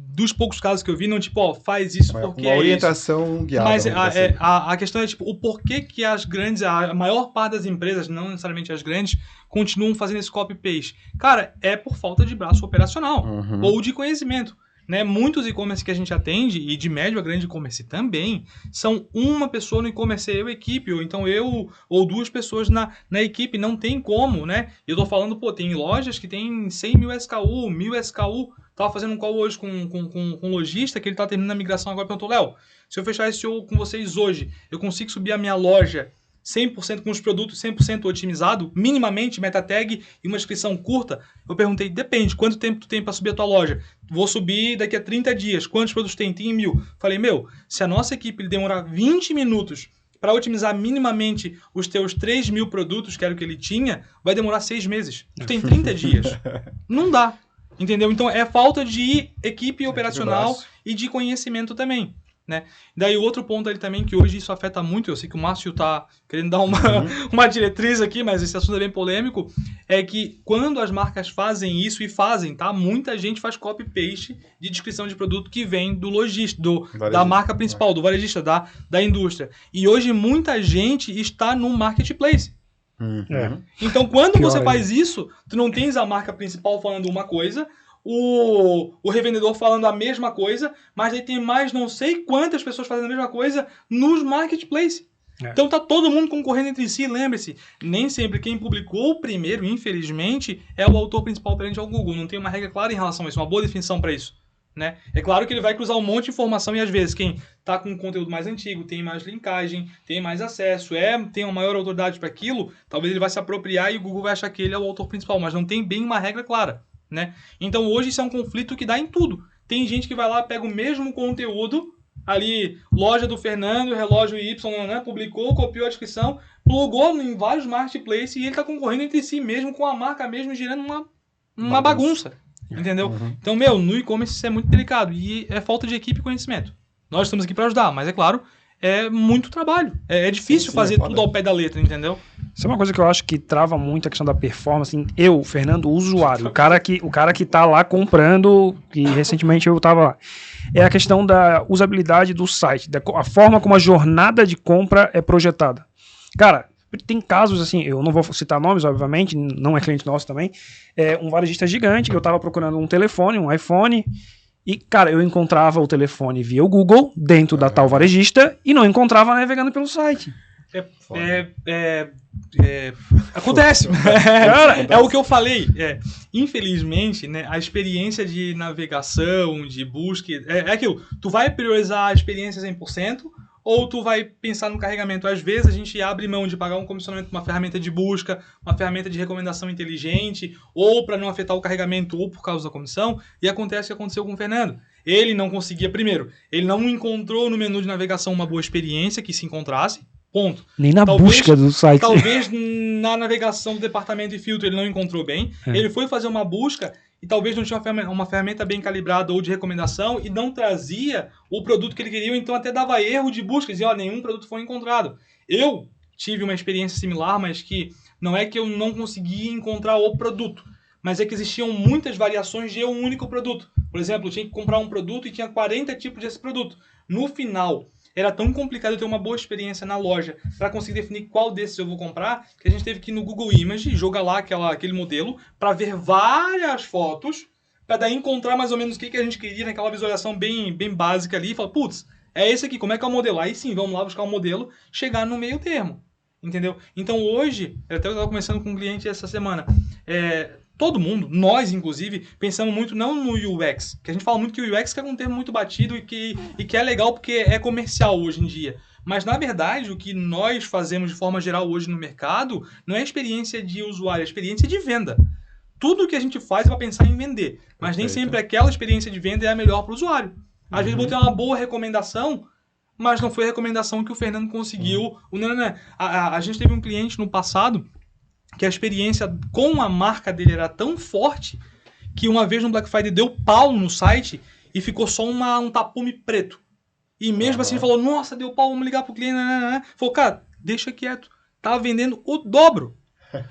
Dos poucos casos que eu vi, não tipo, ó, faz isso porque uma orientação guiada. Mas a questão é, tipo, o porquê que as grandes, a maior parte das empresas, não necessariamente as grandes, continuam fazendo esse copy-paste. Cara, é por falta de braço operacional ou de conhecimento. Né? Muitos e-commerce que a gente atende, e de médio a grande e-commerce também, são uma pessoa no e-commerce, eu equipe, ou então eu ou 2 pessoas na equipe, não tem como, né? Eu tô falando, pô, tem lojas que tem 100 mil SKU, 1000 SKU, tava fazendo um call hoje com um lojista, que ele tá terminando a migração agora, perguntou, Léo, se eu fechar esse SEO com vocês hoje, eu consigo subir a minha loja 100% com os produtos 100% otimizado, minimamente, meta tag e uma descrição curta? Eu perguntei, depende, quanto tempo tu tem para subir a tua loja? Vou subir daqui a 30 dias. Quantos produtos tem? Tem 1000. Falei, se a nossa equipe demorar 20 minutos para otimizar minimamente os teus 3.000 produtos, que era o que ele tinha, vai demorar 6 meses. Tu tem 30 dias. Não dá. Entendeu? Então é falta de equipe operacional e de conhecimento também. Né? Daí o outro ponto ali também, que hoje isso afeta muito, eu sei que o Márcio tá querendo dar uma diretriz aqui, mas esse assunto é bem polêmico, é que quando as marcas fazem isso, e fazem, tá? Muita gente faz copy-paste de descrição de produto que vem do lojista, da marca principal, do varejista, da indústria. E hoje muita gente está no marketplace. Então quando você faz isso, tu não tens a marca principal falando uma coisa, o revendedor falando a mesma coisa, mas aí tem mais não sei quantas pessoas fazendo a mesma coisa nos marketplaces. Então tá todo mundo concorrendo entre si. Lembre-se, nem sempre quem publicou primeiro, infelizmente, é o autor principal perante ao Google. Não tem uma regra clara em relação a isso, uma boa definição para isso. né? É claro que ele vai cruzar um monte de informação e às vezes quem tá com um conteúdo mais antigo, tem mais linkagem, tem mais acesso, tem uma maior autoridade para aquilo, talvez ele vai se apropriar e o Google vai achar que ele é o autor principal, mas não tem bem uma regra clara, né? Então hoje isso é um conflito que dá em tudo. Tem gente que vai lá, pega o mesmo conteúdo, ali, loja do Fernando, relógio Y, né, publicou, copiou a descrição, plugou em vários marketplaces e ele tá concorrendo entre si mesmo, com a marca mesmo, girando uma bagunça. Entendeu? Então, no e-commerce isso é muito delicado e é falta de equipe e conhecimento. Nós estamos aqui para ajudar, mas é claro, é muito trabalho. É difícil fazer tudo ao pé da letra, entendeu? Isso é uma coisa que eu acho que trava muito a questão da performance. Assim, eu, Fernando, usuário, o cara que tá lá comprando, que recentemente eu tava lá, é a questão da usabilidade do site, a forma como a jornada de compra é projetada. Cara, tem casos assim, eu não vou citar nomes, obviamente, não é cliente nosso também, é um varejista gigante que eu tava procurando um telefone, um iPhone, e, cara, eu encontrava o telefone via o Google, dentro da tal varejista, e não encontrava navegando pelo site. Acontece. É o que eu falei. Infelizmente, né, a experiência de navegação, de busca, é aquilo. Tu vai priorizar a experiência 100%, ou tu vai pensar no carregamento. Às vezes a gente abre mão de pagar um comissionamento para uma ferramenta de busca, uma ferramenta de recomendação inteligente, ou para não afetar o carregamento, ou por causa da comissão, e acontece o que aconteceu com o Fernando. Ele não conseguia, primeiro, ele não encontrou no menu de navegação uma boa experiência que se encontrasse, ponto. Nem na busca do site. Talvez na navegação do departamento de filtro ele não encontrou bem, ele foi fazer uma busca e talvez não tinha uma ferramenta bem calibrada ou de recomendação e não trazia o produto que ele queria, então até dava erro de busca, dizia, nenhum produto foi encontrado. Eu tive uma experiência similar, mas que não é que eu não conseguia encontrar o produto, mas é que existiam muitas variações de um único produto. Por exemplo, eu tinha que comprar um produto e tinha 40 tipos desse produto. No final, era tão complicado eu ter uma boa experiência na loja para conseguir definir qual desses eu vou comprar, que a gente teve que ir no Google Images, jogar lá aquele modelo para ver várias fotos, para daí encontrar mais ou menos o que a gente queria naquela visualização bem básica ali e falar, putz, é esse aqui, como é que é o modelo? Aí sim, vamos lá buscar o modelo, chegar no meio termo, entendeu? Então hoje, eu até estava conversando com um cliente essa semana, todo mundo, nós inclusive, pensamos muito não no UX, que a gente fala muito que o UX é um termo muito batido e que é legal porque é comercial hoje em dia. Mas na verdade, o que nós fazemos de forma geral hoje no mercado não é experiência de usuário, é experiência de venda. Tudo que a gente faz é para pensar em vender, mas nem sempre aquela experiência de venda é a melhor para o usuário. Às vezes vou ter uma boa recomendação, mas não foi a recomendação que o Fernando conseguiu. A gente teve um cliente no passado que a experiência com a marca dele era tão forte que uma vez no Black Friday deu pau no site e ficou só um tapume preto. E mesmo assim ele falou, nossa, deu pau, vamos ligar pro cliente. Falou, cara, deixa quieto. Tava vendendo o dobro.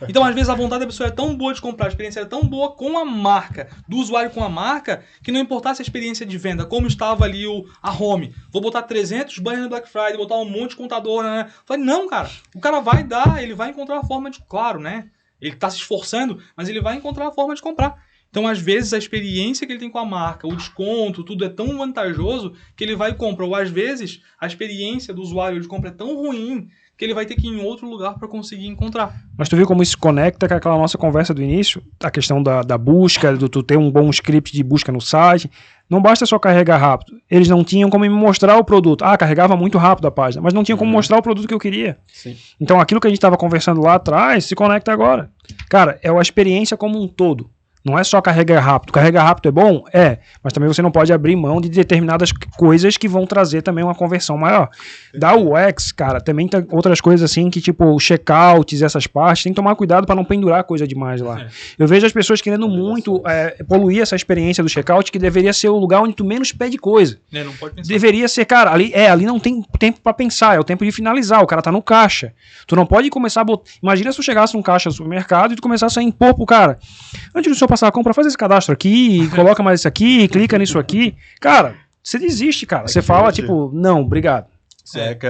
Então, às vezes, a vontade da pessoa é tão boa de comprar, a experiência era tão boa com a marca, do usuário com a marca, que não importasse a experiência de venda, como estava ali a home. Vou botar 300 banners no Black Friday, botar um monte de contador, né? Falei, não, cara, o cara vai ele vai encontrar a forma de, claro, né? Ele está se esforçando, mas ele vai encontrar a forma de comprar. Então, às vezes, a experiência que ele tem com a marca, o desconto, tudo é tão vantajoso que ele vai e compra. Ou, às vezes, a experiência do usuário de compra é tão ruim que ele vai ter que ir em outro lugar para conseguir encontrar. Mas tu viu como isso conecta com aquela nossa conversa do início? A questão da busca, do tu ter um bom script de busca no site. Não basta só carregar rápido. Eles não tinham como me mostrar o produto. Carregava muito rápido a página, mas não tinha como mostrar o produto que eu queria. Sim. Então aquilo que a gente estava conversando lá atrás se conecta agora. Cara, é a experiência como um todo. Não é só carregar rápido. Carregar rápido é bom? É. Mas também você não pode abrir mão de determinadas coisas que vão trazer também uma conversão maior. Da UX, cara, também tem outras coisas assim que, tipo, checkouts e essas partes, tem que tomar cuidado para não pendurar coisa demais lá. Eu vejo as pessoas querendo muito poluir essa experiência do checkout, que deveria ser o lugar onde tu menos pede coisa. Não pode pensar. Deveria ser, cara, ali não tem tempo para pensar, é o tempo de finalizar, o cara tá no caixa. Tu não pode começar a botar... Imagina se tu chegasse num caixa do supermercado e tu começasse a impor pro cara, antes do senhor passar a compra, faz esse cadastro aqui, coloca mais isso aqui, clica nisso aqui. Cara, você desiste, cara. Você fala, tipo, não, obrigado.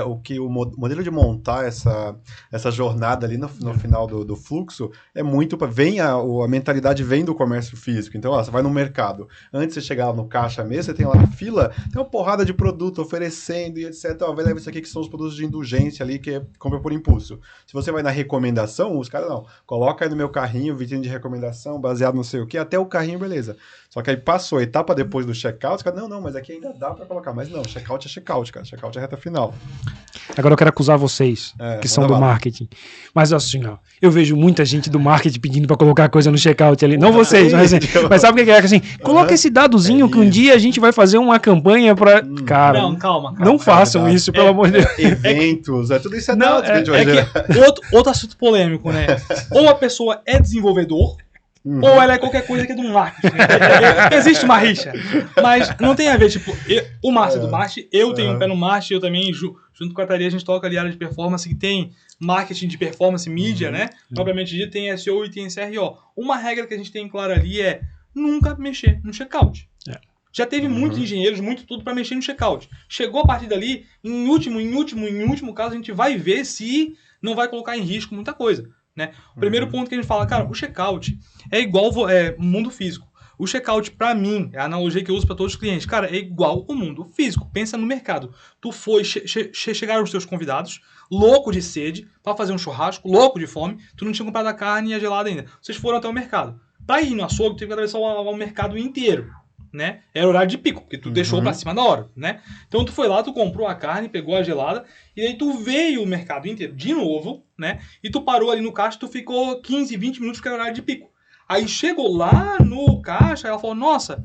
O modelo de montar essa jornada ali no final do fluxo é muito para a mentalidade vem do comércio físico. Então, você vai no mercado, antes de você chegar no caixa mesmo, você tem lá na fila, tem uma porrada de produto oferecendo e etc. Vai levar isso aqui que são os produtos de indulgência ali, que é compra por impulso. Se você vai na recomendação, os caras não, coloca aí no meu carrinho, vitrine de recomendação, baseado no sei o que, até o carrinho, beleza. Só que aí passou a etapa depois do checkout, os caras, não, mas aqui ainda dá para colocar. Mas não, checkout é checkout, cara. Checkout é reta final. Agora eu quero acusar vocês, que são do marketing. Mas assim, ó, eu vejo muita gente do marketing pedindo pra colocar coisa no checkout ali. Não vocês, mas sabe o que é? Assim, coloca esse dadozinho que um dia a gente vai fazer uma campanha pra... Cara, não, calma. Não façam isso, pelo amor de Deus. Eventos, tudo isso dado que a gente vai gerar. Outro assunto polêmico, né? Ou a pessoa é desenvolvedor, ou ela é qualquer coisa que é do marketing. Né? Existe uma rixa. Mas não tem a ver, tipo, o Márcio é do marketing, eu tenho um pé no marketing, eu também, junto com a Thalia, a gente toca ali área de performance, que tem marketing de performance, mídia, né? Propriamente dito, tem SEO e tem CRO. Uma regra que a gente tem clara ali é nunca mexer no checkout. Já teve muitos engenheiros, muito tudo para mexer no checkout. Chegou a partir dali, em último caso, a gente vai ver se não vai colocar em risco muita coisa. Né? O primeiro ponto que a gente fala, cara, o checkout é igual mundo físico. O checkout, pra mim, é a analogia que eu uso para todos os clientes, cara, é igual o mundo físico. Pensa no mercado. Tu foi, chegaram os teus convidados, louco de sede, para fazer um churrasco, louco de fome, tu não tinha comprado a carne e a gelada ainda. Vocês foram até o mercado. Pra ir no açougue, tu teve que atravessar o mercado inteiro. Né? Era horário de pico, porque tu deixou pra cima da hora, né? Então tu foi lá, tu comprou a carne, pegou a gelada, e aí tu veio o mercado inteiro de novo, né? E tu parou ali no caixa, tu ficou 15, 20 minutos, porque era horário de pico. Aí chegou lá no caixa, ela falou, nossa,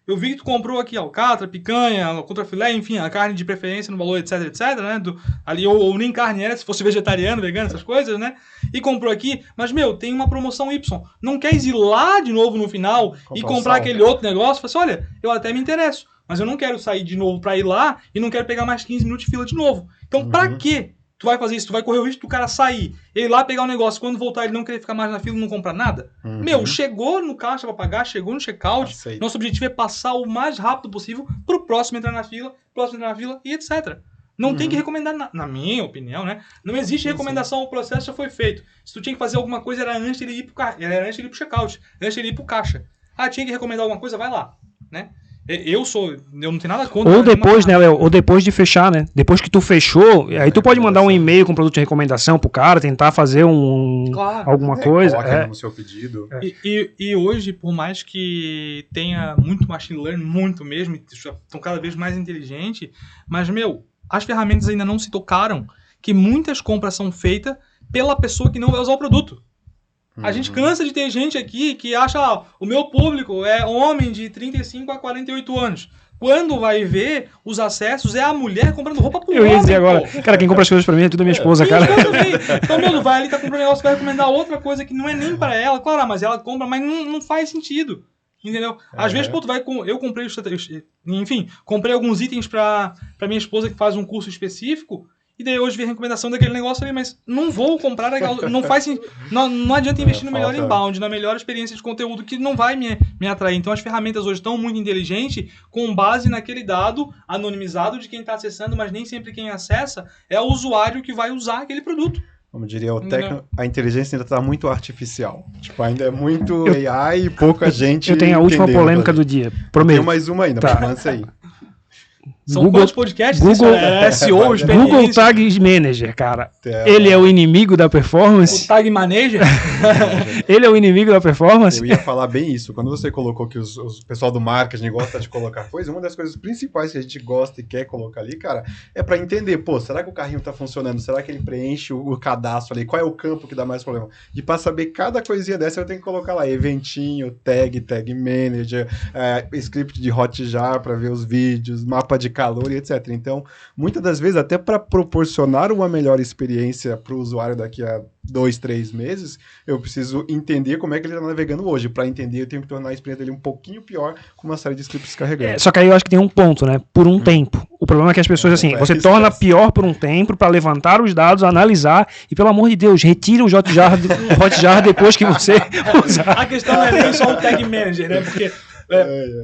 eu vi que tu comprou aqui alcatra, picanha, contrafilé, enfim, a carne de preferência no valor, etc, né? Ali, ou nem carne era, se fosse vegetariano, vegano, essas coisas, né? E comprou aqui, mas, tem uma promoção Y. Não queres ir lá de novo no final e comprar aquele outro negócio? Fala assim, olha, eu até me interesso, mas eu não quero sair de novo pra ir lá e não quero pegar mais 15 minutos de fila de novo. Então, pra quê? Tu vai fazer isso, tu vai correr o risco do cara sair, ele lá pegar o negócio, quando voltar ele não querer ficar mais na fila e não comprar nada? Chegou no caixa pra pagar, chegou no checkout, nosso objetivo é passar o mais rápido possível pro próximo entrar na fila, e etc. Não tem que recomendar, na minha opinião, né? Não existe recomendação, o processo já foi feito. Se tu tinha que fazer alguma coisa, era antes de ele ir pro checkout, antes de ele ir pro caixa. Tinha que recomendar alguma coisa, vai lá, né? Eu não tenho nada contra. Ou depois, né, Léo? Ou depois de fechar, né? Depois que tu fechou, aí tu pode mandar um e-mail com produto de recomendação pro cara, tentar fazer alguma coisa. Coloca no seu pedido. E hoje, por mais que tenha muito machine learning, muito mesmo, estão cada vez mais inteligentes, mas, as ferramentas ainda não se tocaram que muitas compras são feitas pela pessoa que não vai usar o produto. A gente cansa de ter gente aqui que acha, o meu público é homem de 35 a 48 anos. Quando vai ver os acessos, é a mulher comprando roupa pro homem. Eu ia dizer agora, cara, quem compra as coisas pra mim é tudo a minha esposa, cara. Então, vai ali, tá comprando negócio, vai recomendar outra coisa que não é nem pra ela. Claro, mas ela compra, mas não faz sentido. Entendeu? Às vezes, tu vai com... Eu comprei... Enfim, comprei alguns itens pra minha esposa que faz um curso específico. E daí hoje vi a recomendação daquele negócio ali, mas não vou comprar, não faz sentido. Não adianta investir no melhor inbound, na melhor experiência de conteúdo que não vai me atrair. Então as ferramentas hoje estão muito inteligentes com base naquele dado anonimizado de quem está acessando, mas nem sempre quem acessa é o usuário que vai usar aquele produto. Como diria a inteligência ainda está muito artificial. Tipo, ainda é muito AI e pouca gente. Eu tenho a última polêmica do dia. Prometo. Tem mais uma ainda, mas lança aí. São quantos podcasts? Google, SEO, Google Tag Manager, cara. Ele é o inimigo da performance. O Tag Manager? Ele é o inimigo da performance. Eu ia falar bem isso. Quando você colocou que o pessoal do marketing gosta de colocar coisa, uma das coisas principais que a gente gosta e quer colocar ali, cara, é para entender, será que o carrinho tá funcionando? Será que ele preenche o cadastro ali? Qual é o campo que dá mais problema? E para saber cada coisinha dessa, eu tenho que colocar lá eventinho, tag manager, script de Hotjar para ver os vídeos, mapa de calor e etc. Então, muitas das vezes, até para proporcionar uma melhor experiência para o usuário daqui a 2, 3 meses, eu preciso entender como é que ele está navegando hoje. Para entender, eu tenho que tornar a experiência dele um pouquinho pior com uma série de scripts carregando. Só que aí eu acho que tem um ponto, né? Por um tempo. O problema é que as pessoas, você torna pior por um tempo para levantar os dados, analisar e, pelo amor de Deus, retire o Hotjar depois que você usar. A questão não é nem só o Tag Manager, né? Porque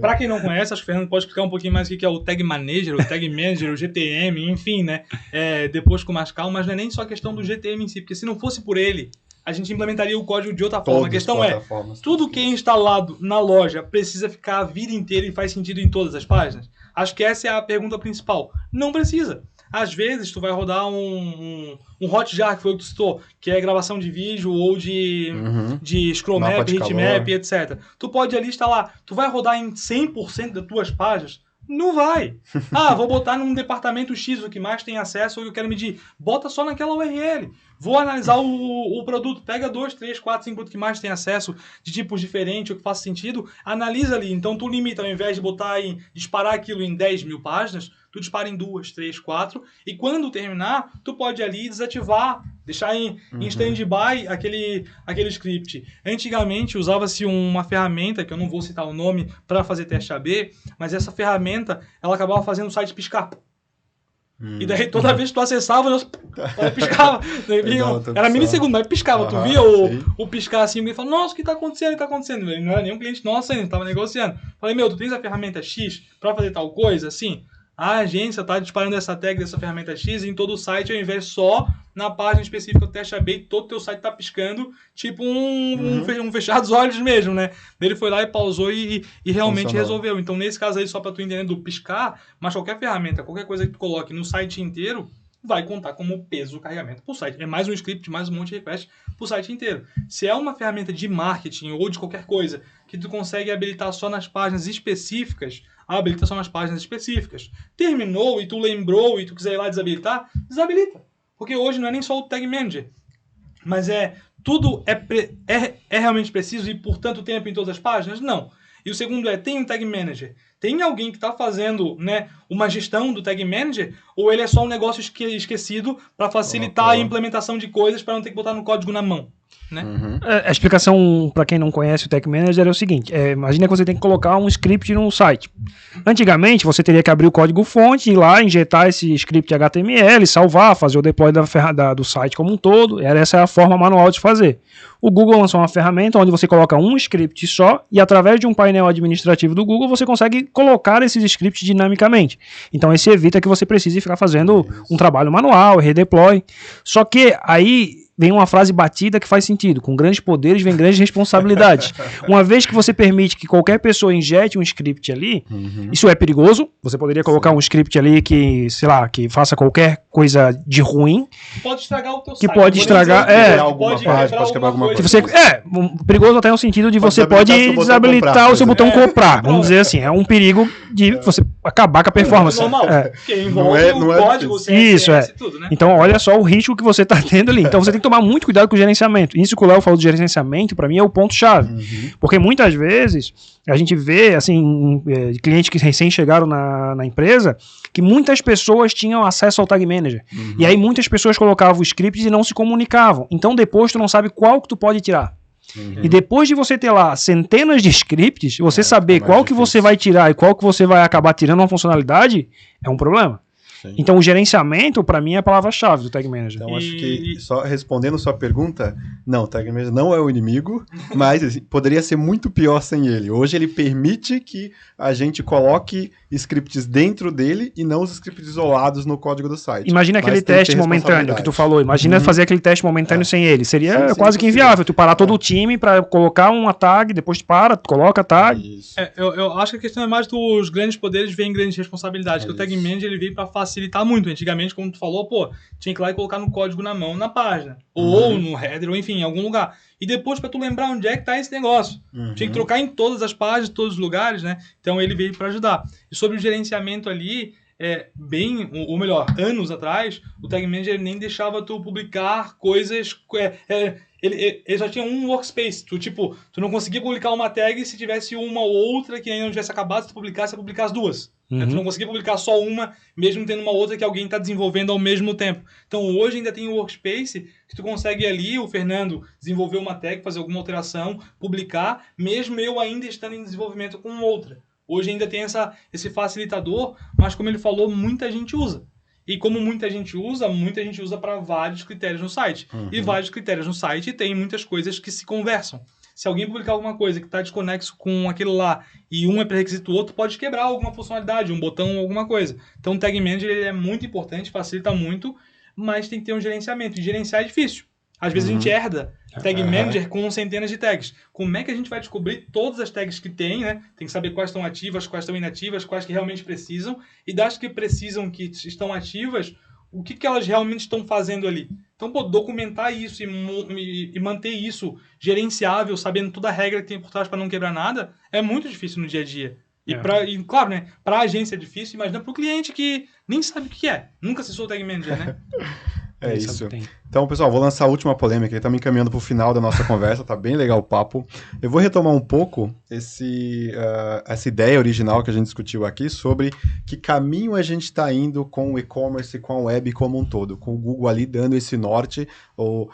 Para quem não conhece, acho que o Fernando pode explicar um pouquinho mais o que é o Tag Manager, o Tag Manager, o GTM, enfim, né? Depois com mais calma, mas não é nem só a questão do GTM em si, porque se não fosse por ele, a gente implementaria o código de outra forma. A questão é, tudo que é instalado na loja precisa ficar a vida inteira e faz sentido em todas as páginas? Acho que essa é a pergunta principal. Não precisa. Às vezes, tu vai rodar um Hotjar, que foi o que tu citou, que é gravação de vídeo ou de scroll map, heatmap, etc. Tu pode ali instalar. Tu vai rodar em 100% das tuas páginas? Não vai. Vou botar num departamento X o que mais tem acesso ou que eu quero medir. Bota só naquela URL. Vou analisar o produto. Pega 2, 3, 4, 5 produtos que mais tem acesso de tipos diferentes, o que faz sentido. Analisa ali. Então tu limita, ao invés de disparar aquilo em 10 mil páginas, tu dispara em 2, 3, 4. E quando terminar, tu pode ali desativar, deixar em stand-by aquele script. Antigamente usava-se uma ferramenta, que eu não vou citar o nome, para fazer teste AB, mas essa ferramenta, ela acabava fazendo o site piscar. E daí toda vez que tu acessava, ela piscava. Era milissegundo, mas piscava. Tu via o piscar assim, e falava, nossa, o que tá acontecendo? O que tá acontecendo? Ele não era nenhum cliente nosso ainda, tava negociando. Falei, tu tens a ferramenta X para fazer tal coisa? Assim, a agência está disparando essa tag dessa ferramenta X em todo o site, ao invés só na página específica do teste AB, todo o teu site está piscando, tipo um fechar dos olhos mesmo, né? Ele foi lá e pausou e realmente resolveu. Então, nesse caso aí, só para tu entender do piscar, mas qualquer ferramenta, qualquer coisa que tu coloque no site inteiro, vai contar como peso do carregamento para o site. É mais um script, mais um monte de request para o site inteiro. Se é uma ferramenta de marketing ou de qualquer coisa que tu consegue habilitar só nas páginas específicas, a habilitação nas páginas específicas. Terminou e tu lembrou e tu quiser ir lá desabilitar, desabilita. Porque hoje não é nem só o Tag Manager, mas tudo é realmente preciso e por tanto tempo em todas as páginas? Não. E o segundo tem um Tag Manager. Tem alguém que está fazendo, né, uma gestão do Tag Manager ou ele é só um negócio esquecido para facilitar a implementação de coisas para não ter que botar no código na mão? Né? A explicação para quem não conhece o Tag Manager é o seguinte: imagina que você tem que colocar um script no site. Antigamente você teria que abrir o código fonte, ir lá, injetar esse script HTML, salvar, fazer o deploy do site como um todo. Essa é a forma manual de fazer. O Google lançou uma ferramenta onde você coloca um script só e através de um painel administrativo do Google você consegue colocar esses scripts dinamicamente. Então isso evita que você precise ficar fazendo um trabalho manual, redeploy. Só que aí vem uma frase batida que faz sentido. Com grandes poderes vem grandes responsabilidades. Uma vez que você permite que qualquer pessoa injete um script ali, isso é perigoso. Você poderia colocar um script ali que, sei lá, que faça qualquer coisa de ruim. Pode estragar o teu site. Que pode estragar, pode quebrar alguma coisa. Você, perigoso até no sentido de você pode desabilitar o seu botão comprar. Vamos dizer assim, é um perigo de você acabar com a performance. Normal, porque envolve o código, isso, e tudo, né? Então, olha só o risco que você está tendo ali. Então, você tem que tomar muito cuidado com o gerenciamento. Isso que o Léo falou de gerenciamento, para mim, é o ponto-chave. Porque muitas vezes a gente vê, assim, clientes que recém chegaram na empresa, que muitas pessoas tinham acesso ao Tag Manager. E aí muitas pessoas colocavam scripts e não se comunicavam. Então, depois tu não sabe qual que tu pode tirar. E depois de você ter lá centenas de scripts, você saber qual que você vai tirar e qual que você vai acabar tirando uma funcionalidade, é um problema. Sim. Então o gerenciamento, para mim, é a palavra-chave do Tag Manager. Então acho que, só respondendo sua pergunta, não, o Tag Manager não é o inimigo, mas assim, poderia ser muito pior sem ele. Hoje ele permite que a gente coloque scripts dentro dele e não os scripts isolados no código do site. Imagina aquele teste momentâneo que tu falou. Imagina fazer aquele teste momentâneo sem ele. Seria quase que inviável. Tu parar todo o time para colocar uma tag, depois tu para, tu coloca a tag. Eu acho que a questão é mais dos grandes poderes vem grandes responsabilidades. Que o Tag Manager ele veio para facilitar muito. Antigamente, como tu falou, tinha que ir lá e colocar no código na mão, na página. Ou no header, ou enfim, em algum lugar. E depois, para tu lembrar onde é que tá esse negócio. Tinha que trocar em todas as páginas, todos os lugares, né? Então ele veio para ajudar. E sobre o gerenciamento ali, ou melhor, anos atrás, o Tag Manager nem deixava tu publicar coisas... Ele só tinha um workspace. Tu não conseguia publicar uma tag se tivesse uma ou outra que ainda não tivesse acabado. Se tu publicasse, ia publicar as duas. Tu não conseguia publicar só uma, mesmo tendo uma outra que alguém está desenvolvendo ao mesmo tempo. Então hoje ainda tem o workspace que tu consegue ali, o Fernando, desenvolver uma tag, fazer alguma alteração, publicar, mesmo eu ainda estando em desenvolvimento com outra. Hoje ainda tem esse facilitador, mas como ele falou, muita gente usa. E como muita gente usa para vários critérios no site. E vários critérios no site tem muitas coisas que se conversam. Se alguém publicar alguma coisa que está desconexo com aquilo lá e um é pré-requisito do outro, pode quebrar alguma funcionalidade, um botão, alguma coisa. Então o Tag Manager ele é muito importante, facilita muito, mas tem que ter um gerenciamento. E gerenciar é difícil. Às vezes a gente herda Tag Manager com centenas de tags. Como é que a gente vai descobrir todas as tags que tem, né? Tem que saber quais estão ativas, quais estão inativas, quais que realmente precisam. E das que precisam, que estão ativas, o que elas realmente estão fazendo ali. Então, documentar isso e manter isso gerenciável, sabendo toda a regra que tem por trás para não quebrar nada, é muito difícil no dia a dia. E claro, né? Para a agência é difícil, imagina para o cliente que nem sabe o que é. Nunca acessou o Tag Manager, né? É isso. Então, pessoal, vou lançar a última polêmica, ele tá me encaminhando pro final da nossa conversa, tá bem legal o papo. Eu vou retomar um pouco essa ideia original que a gente discutiu aqui sobre que caminho a gente tá indo com o e-commerce, com a web como um todo, com o Google ali dando esse norte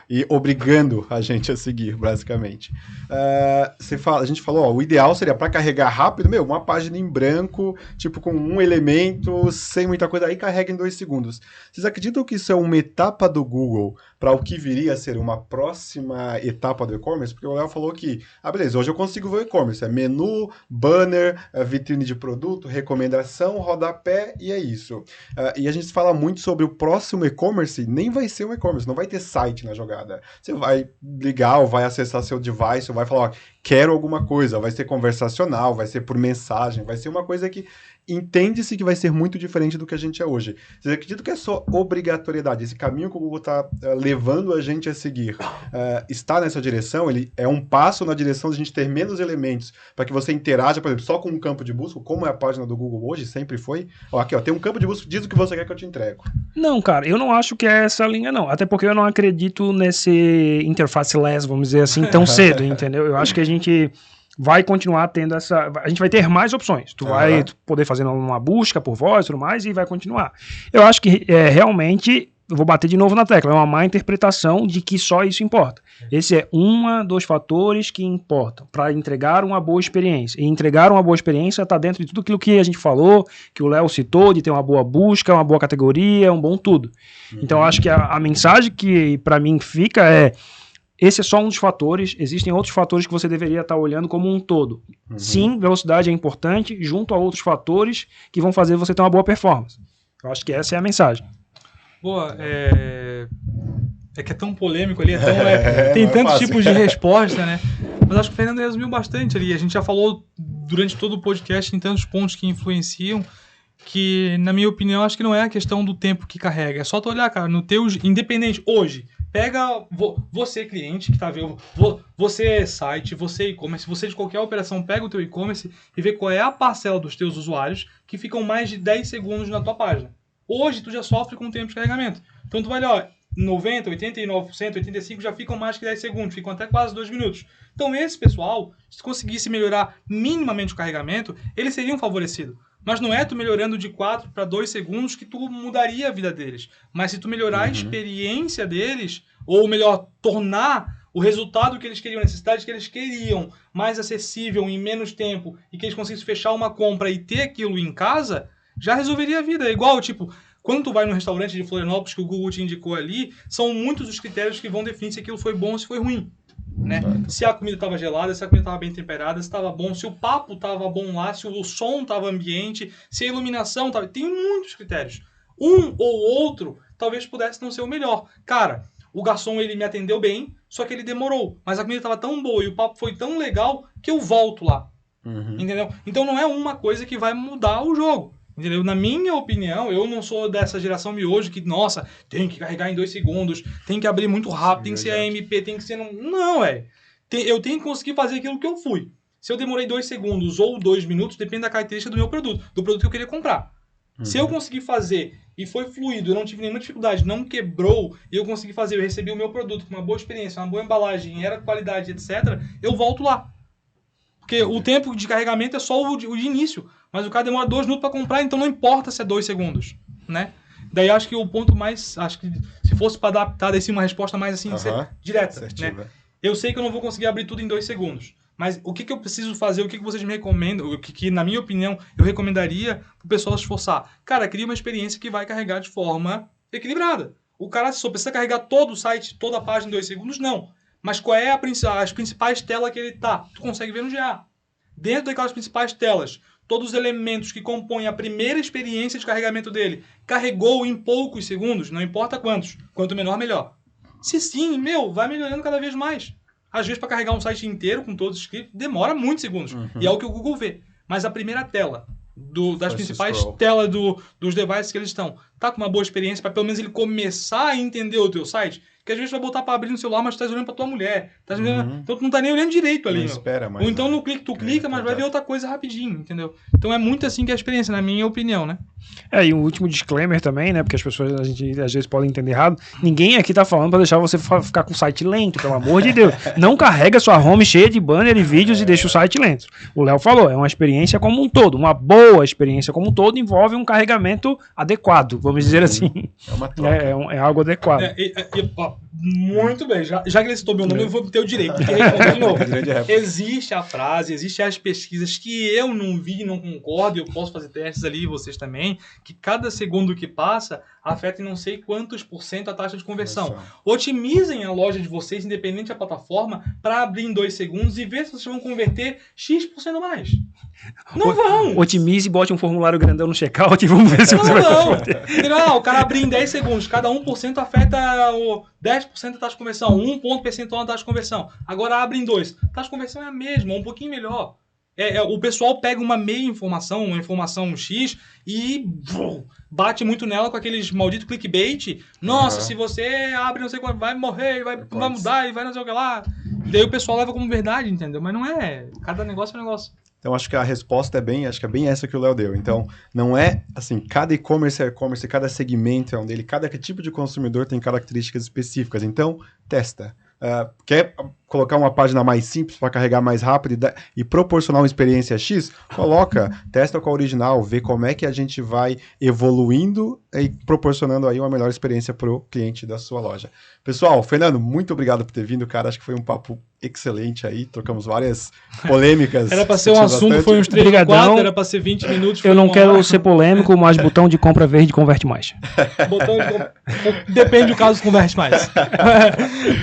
e obrigando a gente a seguir, basicamente. A gente falou, o ideal seria para carregar rápido, uma página em branco, tipo com um elemento, sem muita coisa, aí carrega em 2 segundos. Vocês acreditam que isso é uma etapa do Google para o que viria a ser uma próxima etapa do e-commerce? Porque o Léo falou que, beleza, hoje eu consigo ver o e-commerce, é menu, banner, vitrine de produto, recomendação, rodapé, e é isso. E a gente fala muito sobre o próximo e-commerce, nem vai ser um e-commerce, não vai ter site na jogada. Você vai ligar ou vai acessar seu device, ou vai falar, quero alguma coisa, vai ser conversacional, vai ser por mensagem, vai ser uma coisa que entende-se que vai ser muito diferente do que a gente é hoje. Vocês acreditam que é só obrigatoriedade? Esse caminho que o Google está levando a gente a seguir está nessa direção? Ele é um passo na direção de a gente ter menos elementos para que você interaja, por exemplo, só com um campo de busca, como é a página do Google hoje, sempre foi. Aqui, tem um campo de busca, diz o que você quer que eu te entrego. Não, cara, eu não acho que é essa linha, não. Até porque eu não acredito nesse interface less, vamos dizer assim, tão cedo, entendeu? Eu acho que a gente vai continuar tendo essa... A gente vai ter mais opções. Tu vai poder fazer uma busca por voz e tudo mais, e vai continuar. Eu acho que realmente... Eu vou bater de novo na tecla. É uma má interpretação de que só isso importa. Esse é dos fatores que importam para entregar uma boa experiência. E entregar uma boa experiência está dentro de tudo aquilo que a gente falou, que o Léo citou, de ter uma boa busca, uma boa categoria, um bom tudo. Então, eu acho que a mensagem que para mim fica é: esse é só um dos fatores, existem outros fatores que você deveria estar olhando como um todo. Sim, velocidade é importante, junto a outros fatores que vão fazer você ter uma boa performance. Eu acho que essa é a mensagem. Boa, que é tão polêmico ali, tem tantos tipos de resposta, né? Mas acho que o Fernando resumiu bastante ali. A gente já falou durante todo o podcast em tantos pontos que influenciam, que, na minha opinião, acho que não é a questão do tempo que carrega. É só tu olhar, cara, no teu independente, hoje, pega você, cliente, que tá vendo, você site, você e-commerce, você de qualquer operação, pega o teu e-commerce e vê qual é a parcela dos teus usuários que ficam mais de 10 segundos na tua página. Hoje, tu já sofre com o tempo de carregamento. Então, tu vai olhar, 90%, 89%, 85% já ficam mais que 10 segundos, ficam até quase 2 minutos. Então, esse pessoal, se tu conseguisse melhorar minimamente o carregamento, eles seriam favorecidos. Mas não é tu melhorando de 4 para 2 segundos que tu mudaria a vida deles. Mas se tu melhorar a experiência deles, ou melhor, tornar o resultado que eles queriam, a necessidade que eles queriam, mais acessível em menos tempo, e que eles conseguissem fechar uma compra e ter aquilo em casa, já resolveria a vida. É igual, tipo, quando tu vai no restaurante de Florianópolis que o Google te indicou ali, são muitos os critérios que vão definir se aquilo foi bom ou se foi ruim. Né? Se a comida estava gelada, se a comida estava bem temperada, se estava bom, se o papo estava bom lá, se o som estava ambiente, se a iluminação estava... Tem muitos critérios. Um ou outro talvez pudesse não ser o melhor. Cara, o garçom ele me atendeu bem, só que ele demorou. Mas a comida estava tão boa e o papo foi tão legal que eu volto lá. Entendeu? Então não é uma coisa que vai mudar o jogo. Entendeu? Na minha opinião, eu não sou dessa geração miojo que, nossa, tem que carregar em 2 segundos, tem que abrir muito rápido, tem que ser AMP, tem que ser... Não, eu tenho que conseguir fazer aquilo que eu fui. Se eu demorei 2 segundos ou 2 minutos, depende da característica do meu produto, do produto que eu queria comprar. Se eu conseguir fazer e foi fluido, eu não tive nenhuma dificuldade, não quebrou, e eu consegui fazer, eu recebi o meu produto com uma boa experiência, uma boa embalagem, era qualidade, etc., eu volto lá. Porque o tempo de carregamento é só o de início. Mas o cara demora 2 minutos para comprar, então não importa se é 2 segundos. Né? Daí acho que o ponto mais... Acho que se fosse para adaptar, desse uma resposta mais assim, direta. Né? Eu sei que eu não vou conseguir abrir tudo em 2 segundos. Mas o que eu preciso fazer, o que vocês me recomendam, o que na minha opinião eu recomendaria para o pessoal se esforçar? Cara, cria uma experiência que vai carregar de forma equilibrada. O cara só precisa carregar todo o site, toda a página em 2 segundos? Não. Mas qual é as principais telas que ele tá? Tu consegue ver no GA. Dentro daquelas principais telas, todos os elementos que compõem a primeira experiência de carregamento dele carregou em poucos segundos, não importa quantos. Quanto menor, melhor. Se sim, vai melhorando cada vez mais. Às vezes, para carregar um site inteiro com todos os scripts, demora muitos segundos. E é o que o Google vê. Mas a primeira tela, das principais telas dos devices que eles estão, tá com uma boa experiência para pelo menos ele começar a entender o teu site? Que às vezes vai botar para abrir no celular, mas tu tá olhando pra tua mulher. Então tu não tá nem olhando direito ali. Não espera mais. Ou então no clique tu clica, mas vai ver outra coisa rapidinho, entendeu? Então é muito assim que é a experiência, na minha opinião, né? E um último disclaimer também, né? Porque as pessoas, a gente às vezes podem entender errado. Ninguém aqui tá falando pra deixar você ficar com o site lento, pelo amor de Deus. Não carrega sua home cheia de banner e vídeos e deixa o site lento. O Léo falou, é uma experiência como um todo. Uma boa experiência como um todo envolve um carregamento adequado, vamos dizer assim. É uma troca. É algo adequado. Muito bem, já que ele citou meu nome, eu vou ter o direito de responder de novo. Existe a frase, existem as pesquisas que eu não vi, não concordo, eu posso fazer testes ali, vocês também, que cada segundo que passa afeta em não sei quantos % a taxa de conversão. Otimizem a loja de vocês, independente da plataforma, para abrir em 2 segundos e ver se vocês vão converter X% mais. Não vão! Otimize e bote um formulário grandão no checkout e vamos ver se você vai converter. O cara abrir em 10 segundos, cada 1% afeta o 10% da taxa de conversão, 1 ponto percentual na taxa de conversão. Agora abre em 2. A taxa de conversão é a mesma, um pouquinho melhor. O pessoal pega uma meia informação, uma informação X e bate muito nela com aqueles malditos clickbait. Nossa, se você abre não sei quanto, vai morrer, vai mudar e vai não sei o que lá. E daí o pessoal leva como verdade, entendeu? Mas não é. Cada negócio é um negócio. Então, acho que a resposta acho que é bem essa que o Léo deu. Então, não é assim, cada e-commerce é e-commerce, cada segmento é um dele, cada tipo de consumidor tem características específicas. Então, testa. Quer colocar uma página mais simples para carregar mais rápido e proporcionar uma experiência X? Testa com a original, vê como é que a gente vai evoluindo e proporcionando aí uma melhor experiência para o cliente da sua loja. Pessoal, Fernando, muito obrigado por ter vindo, cara. Acho que foi um papo excelente aí, trocamos várias polêmicas. Era para ser um assunto, foi uns 3 ou 4, era para ser 20 minutos. Eu não quero ser polêmico, mas botão de compra verde converte mais. Depende do caso, converte mais.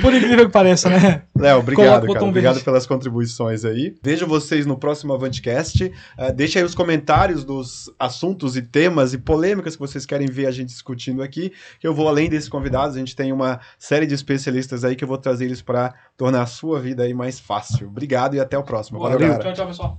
Por incrível que pareça, né? Léo, obrigado, cara. Obrigado pelas contribuições aí. Vejo vocês no próximo AvanteCast. Deixa aí os comentários dos assuntos e temas e polêmicas que vocês querem ver a gente discutindo aqui, que eu vou além desses convidados, a gente tem uma série de especialistas aí que eu vou trazer eles para tornar a sua vida aí mais fácil. Obrigado e até o próximo. Valeu, galera. Tchau, pessoal.